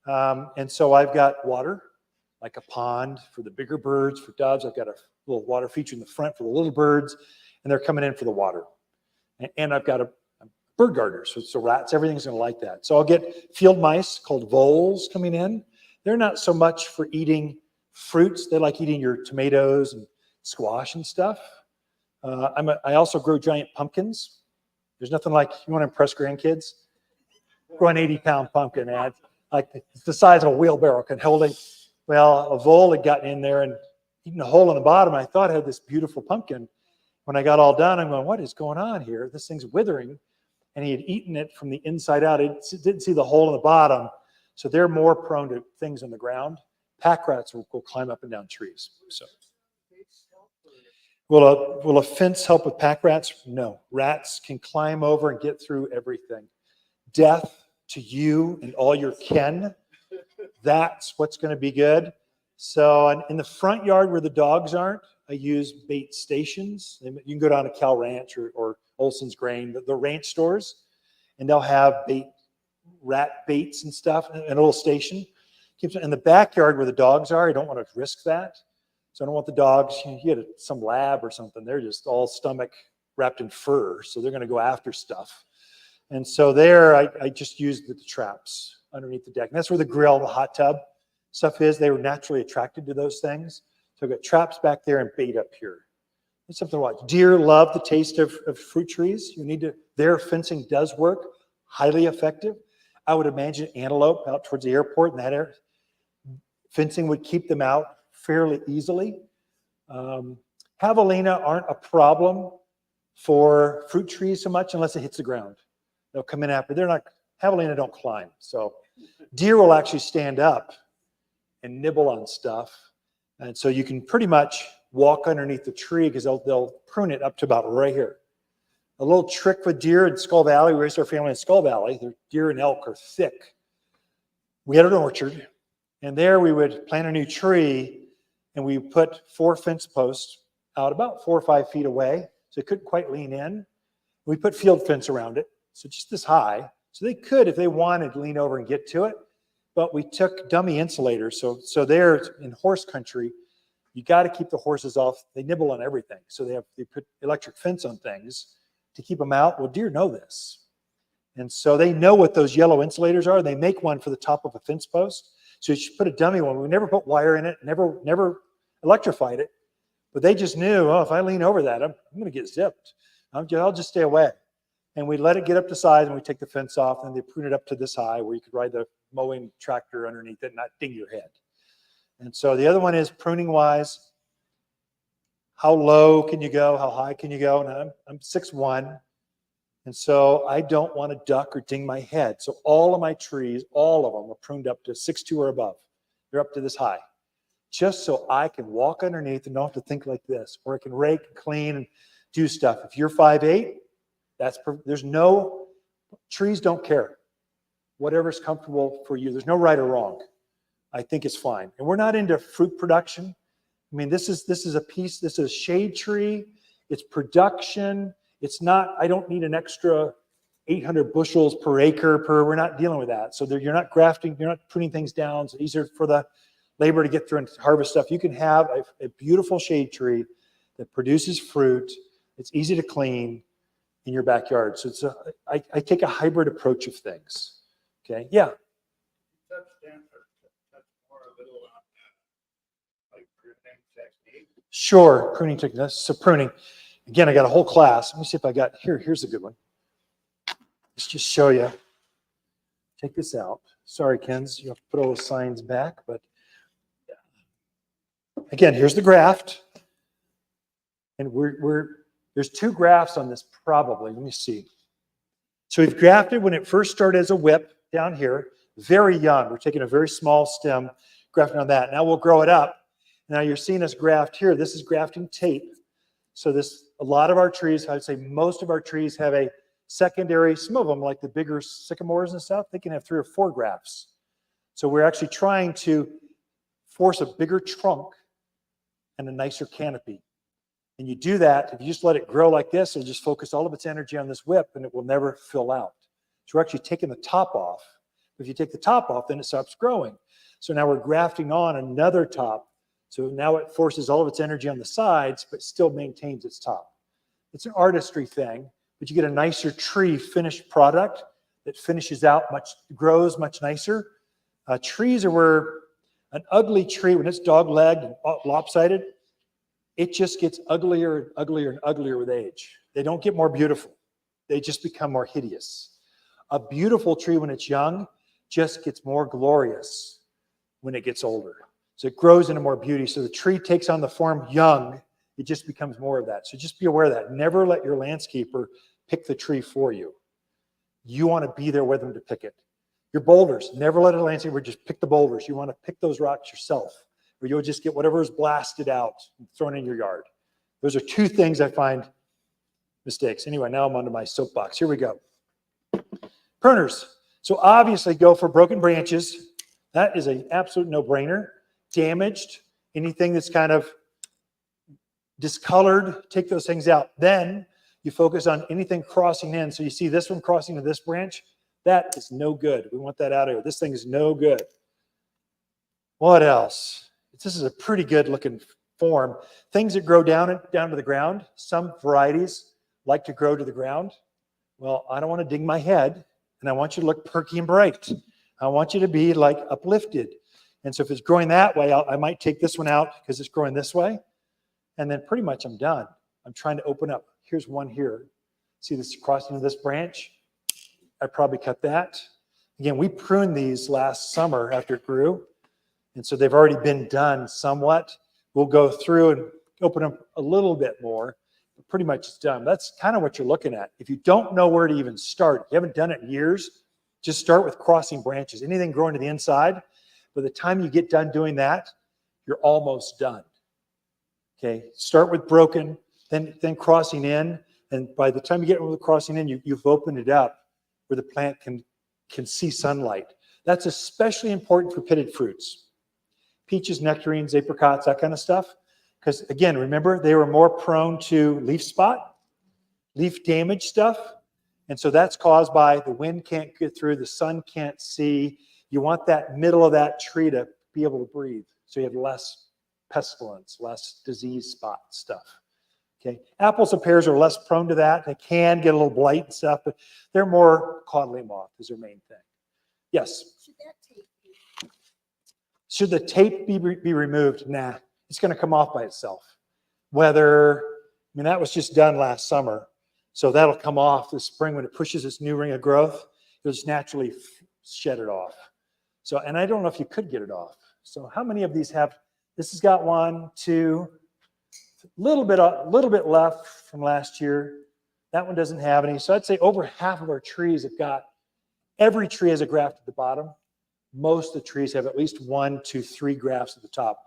[SPEAKER 2] And so I've got water, like a pond for the bigger birds, for doves. I've got a little water feature in the front for the little birds, and they're coming in for the water. And I've got a bird gardener, so rats, everything's going to like that. So I'll get field mice called voles coming in. They're not so much for eating fruits. They like eating your tomatoes and squash and stuff. I also grow giant pumpkins. There's nothing like, you want to impress grandkids? Grow an 80-pound pumpkin, and like the size of a wheelbarrow can hold it. Well, a vole had gotten in there and eaten a hole in the bottom. I thought I had this beautiful pumpkin. When I got all done, I'm going, what is going on here? This thing's withering. And he had eaten it from the inside out. He didn't see the hole in the bottom. So they're more prone to things on the ground. Pack rats will climb up and down trees. So, will a fence help with pack rats? No. Rats can climb over and get through everything. Death to you and all your kin. That's what's going to be good. So in the front yard where the dogs aren't, I use bait stations. You can go down to Cal Ranch or Olson's Grain, the ranch stores, and they'll have rat baits and stuff in a little station. In the backyard where the dogs are, I don't want to risk that. So I don't want the dogs, you get some lab or something, they're just all stomach wrapped in fur, so they're going to go after stuff. And so there, I just used the traps underneath the deck. And that's where the grill, the hot tub stuff is. They were naturally attracted to those things. So I've got traps back there and bait up here. It's something to watch. Deer love the taste of fruit trees. Their fencing does work, highly effective. I would imagine antelope out towards the airport in that area, fencing would keep them out fairly easily. Javelina aren't a problem for fruit trees so much unless it hits the ground. They'll come in after. Javelina don't climb. So deer will actually stand up and nibble on stuff. And so you can pretty much walk underneath the tree because they'll prune it up to about right here. A little trick with deer in Skull Valley, we raised our family in Skull Valley. The deer and elk are thick. We had an orchard, and there we would plant a new tree, and we put 4 fence posts out about 4 or 5 feet away, so it couldn't quite lean in. We put field fence around it, so just this high. So they could, if they wanted, lean over and get to it. But we took dummy insulators. So there in horse country, you got to keep the horses off. They nibble on everything. So they put electric fence on things to keep them out. Well, deer know this. And so they know what those yellow insulators are. They make one for the top of a fence post. So you should put a dummy one. We never put wire in it, never electrified it. But they just knew, if I lean over that, I'm going to get zipped. I'll just stay away. And we let it get up to size, and we take the fence off, and they prune it up to this high where you could ride the mowing tractor underneath it and not ding your head. And so the other one is pruning wise. How low can you go? How high can you go? And I'm 6'1", and so I don't want to duck or ding my head. So all of my trees, all of them are pruned up to 6'2" or above. They're up to this high, just so I can walk underneath and don't have to think like this, or I can rake, clean, and do stuff. If you're 5'8", there's no, trees don't care. Whatever's comfortable for you. There's no right or wrong. I think it's fine. And we're not into fruit production. I mean, this is a shade tree. It's production. It's not, I don't need an extra 800 bushels per acre we're not dealing with that. So you're not grafting, you're not pruning things down. So easier for the labor to get through and harvest stuff. You can have a beautiful shade tree that produces fruit. It's easy to clean in your backyard. So I take a hybrid approach of things. Okay, yeah.
[SPEAKER 3] Touch
[SPEAKER 2] Sure, pruning techniques. So pruning. Again, I got a whole class. Let me see if I got, here's a good one. Let's just show you. Take this out. Sorry, Kens, you have to put all those signs back, but again, here's the graft. And there's 2 grafts on this probably. Let me see. So we've grafted when it first started as a whip down here, very young. We're taking a very small stem, grafting on that. Now we'll grow it up. Now you're seeing us graft here. This is grafting tape. So a lot of our trees, I would say most of our trees have a secondary, some of them like the bigger sycamores and stuff, they can have 3 or 4 grafts. So we're actually trying to force a bigger trunk and a nicer canopy. And you do that, if you just let it grow like this, it'll just focus all of its energy on this whip and it will never fill out. So we're actually taking the top off. If you take the top off, then it stops growing. So now we're grafting on another top. So now it forces all of its energy on the sides, but still maintains its top. It's an artistry thing, but you get a nicer tree finished product that finishes out grows much nicer. Trees are where an ugly tree, when it's dog-legged and lopsided, it just gets uglier and uglier and uglier with age. They don't get more beautiful. They just become more hideous. A beautiful tree when it's young just gets more glorious when it gets older. So it grows into more beauty. So the tree takes on the form young, it just becomes more of that. So just be aware of that. Never let your landscaper pick the tree for you. You want to be there with them to pick it. Your boulders, never let a landscaper just pick the boulders. You want to pick those rocks yourself, or you'll just get whatever is blasted out and thrown in your yard. Those are 2 things I find mistakes. Anyway, now I'm onto my soapbox. Here we go. Pruners. So obviously go for broken branches. That is an absolute no-brainer. Damaged, anything that's kind of discolored, take those things out. Then you focus on anything crossing in. So you see this one crossing to this branch, that is no good. We want that out of here. This thing is no good. What else? This is a pretty good looking form. Things that grow down to the ground, some varieties like to grow to the ground. Well, I don't want to dig my head, and I want you to look perky and bright. I want you to be like uplifted. And so if it's growing that way, I might take this one out because it's growing this way. And then pretty much I'm done. I'm trying to open up. Here's one here. See this crossing of this branch? I probably cut that. Again, we pruned these last summer after it grew. And so they've already been done somewhat. We'll go through and open them a little bit more. But pretty much it's done. That's kind of what you're looking at. If you don't know where to even start, if you haven't done it in years, just start with crossing branches. Anything growing to the inside, by the time you get done doing that, you're almost done. Okay, start with broken, then crossing in, and by the time you get with the crossing in, you've opened it up where the plant can see sunlight. That's especially important for pitted fruits. Peaches, nectarines, apricots, that kind of stuff. Because again, remember, they were more prone to leaf spot, leaf damage stuff. And so that's caused by the wind can't get through, the sun can't see. You want that middle of that tree to be able to breathe. So you have less pestilence, less disease spot stuff. Okay. Apples and pears are less prone to that. They can get a little blight and stuff, but they're more codling moth is their main thing. Yes?
[SPEAKER 4] Should that tape be?
[SPEAKER 2] Should the tape be removed? Nah, it's going to come off by itself. That was just done last summer. So that'll come off this spring when it pushes its new ring of growth. It'll just naturally shed it off. So, and I don't know if you could get it off. So how many of these have, this has got 1, 2, a little bit left from last year. That one doesn't have any. So I'd say over half of our trees have got, every tree has a graft at the bottom. Most of the trees have at least 1, 2, 3 grafts at the top.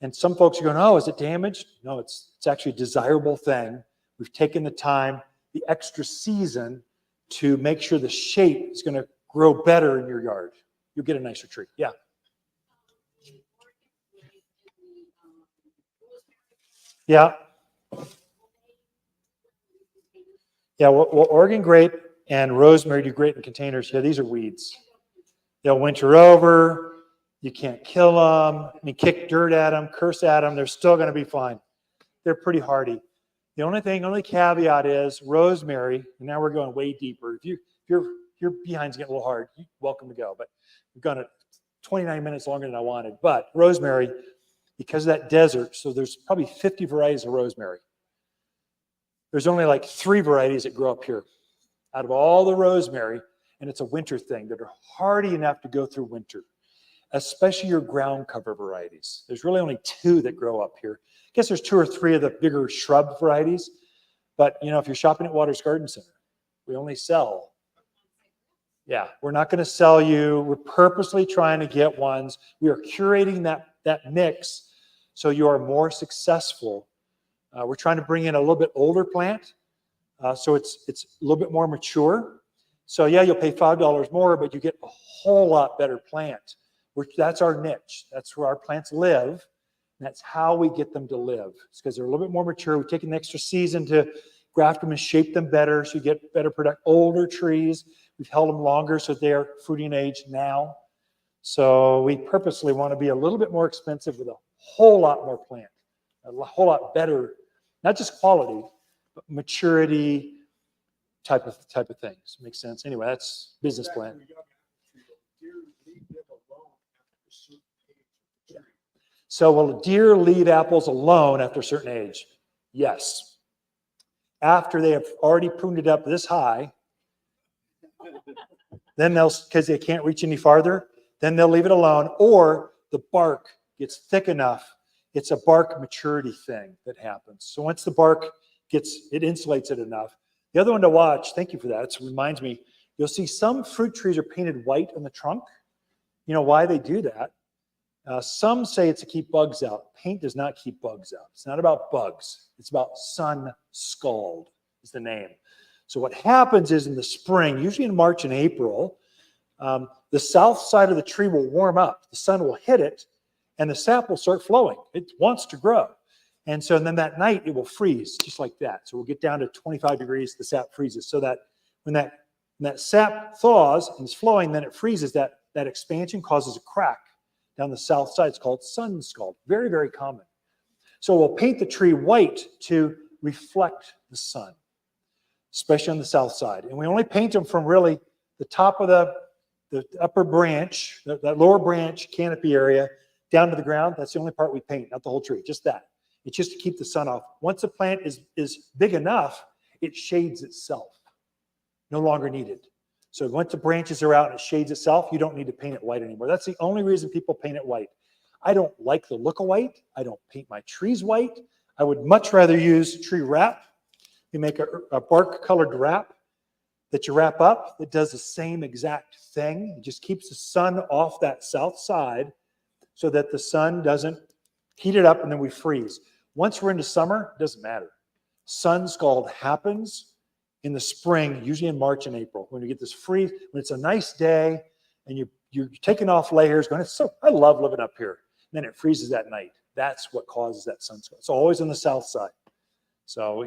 [SPEAKER 2] And some folks are going, oh, is it damaged? No, it's actually a desirable thing. We've taken the time, the extra season to make sure the shape is going to grow better in your yard. You'll get a nicer tree. Yeah. Yeah. Yeah, well, Oregon grape and rosemary do great in containers. Yeah, these are weeds. They'll winter over. You can't kill them. Kick dirt at them, curse at them. They're still going to be fine. They're pretty hardy. The only caveat is rosemary, and now we're going way deeper. If your behind's getting a little hard, you're welcome to go. But we've gone 29 minutes longer than I wanted. But rosemary, because of that desert. So there's probably 50 varieties of rosemary. There's only like 3 varieties that grow up here out of all the rosemary, and it's a winter thing that are hardy enough to go through winter, especially your ground cover varieties. There's really only 2 that grow up here. I guess there's 2 or 3 of the bigger shrub varieties, but you know, if you're shopping at Waters Garden Center, we only sell. Yeah, we're not going to sell you. We're purposely trying to get ones. We are curating that mix so you are more successful. We're trying to bring in a little bit older plant, so it's a little bit more mature. So yeah, you'll pay $5 more, but you get a whole lot better plant. That's our niche. That's where our plants live. And that's how we get them to live. It's because they're a little bit more mature. We take an extra season to graft them and shape them better so you get better product. Older trees, we've held them longer so they're fruiting age now. So we purposely want to be a little bit more expensive with a whole lot more plant, a whole lot better, not just quality, but maturity type of things. Makes sense? Anyway, that's business plan. So will deer leave apples alone after a certain age? Yes. After they have already pruned it up this high, then because they can't reach any farther, then they'll leave it alone, or the bark gets thick enough. It's a bark maturity thing that happens. So once the bark it insulates it enough. The other one to watch, thank you for that, it reminds me, you'll see some fruit trees are painted white on the trunk. You know why they do that? Some say it's to keep bugs out. Paint does not keep bugs out. It's not about bugs. It's about sun scald is the name. So what happens is in the spring, usually in March and April, the south side of the tree will warm up. The sun will hit it, and the sap will start flowing. It wants to grow. And so then that night, it will freeze just like that. So we'll get down to 25 degrees, the sap freezes. So that when that sap thaws and is flowing, then it freezes. That expansion causes a crack down the south side. It's called sun scald. Very, very common. So we'll paint the tree white to reflect the sun, especially on the south side. And we only paint them from really the top of the upper branch, that lower branch canopy area, down to the ground. That's the only part we paint, not the whole tree, just that. It's just to keep the sun off. Once a plant is big enough, it shades itself. No longer needed. So once the branches are out and it shades itself, you don't need to paint it white anymore. That's the only reason people paint it white. I don't like the look of white. I don't paint my trees white. I would much rather use tree wrap. You make a bark colored wrap that you wrap up that does the same exact thing. It just keeps the sun off that south side so that the sun doesn't heat it up and then we freeze. Once we're into summer, it doesn't matter. Sun scald happens in the spring, usually in March and April, when you get this freeze, when it's a nice day and you're taking off layers, going, I love living up here. And then it freezes that night. That's what causes that sun scald. It's always on the south side. So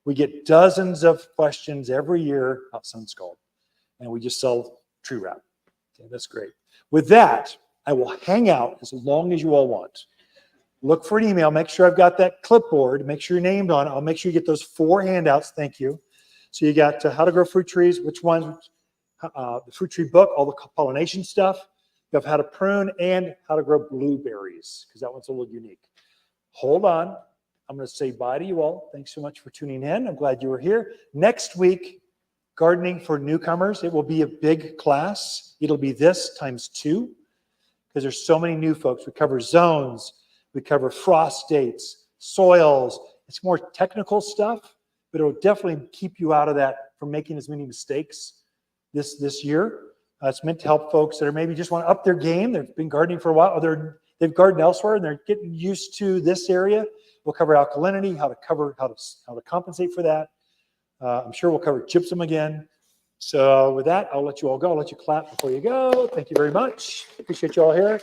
[SPEAKER 2] we get dozens of questions every year about sun scald, and we just sell tree wrap. Okay, that's great. With that, I will hang out as long as you all want. Look for an email. Make sure I've got that clipboard. Make sure you're named on it. I'll make sure you get those 4 handouts. Thank you. So you got how to grow fruit trees, which ones, the fruit tree book, all the pollination stuff. You have how to prune and how to grow blueberries, because that one's a little unique. Hold on. I'm going to say bye to you all. Thanks so much for tuning in. I'm glad you were here. Next week, gardening for newcomers. It will be a big class. It'll be this times 2, because there's so many new folks. We cover zones. We cover frost dates, soils. It's more technical stuff, but it'll definitely keep you out of that from making as many mistakes this year. It's meant to help folks that are maybe just want to up their game. They've been gardening for a while, or they've gardened elsewhere and they're getting used to this area. We'll cover alkalinity, how to compensate for that. I'm sure we'll cover gypsum again. So with that, I'll let you all go. I'll let you clap before you go. Thank you very much. Appreciate you all here.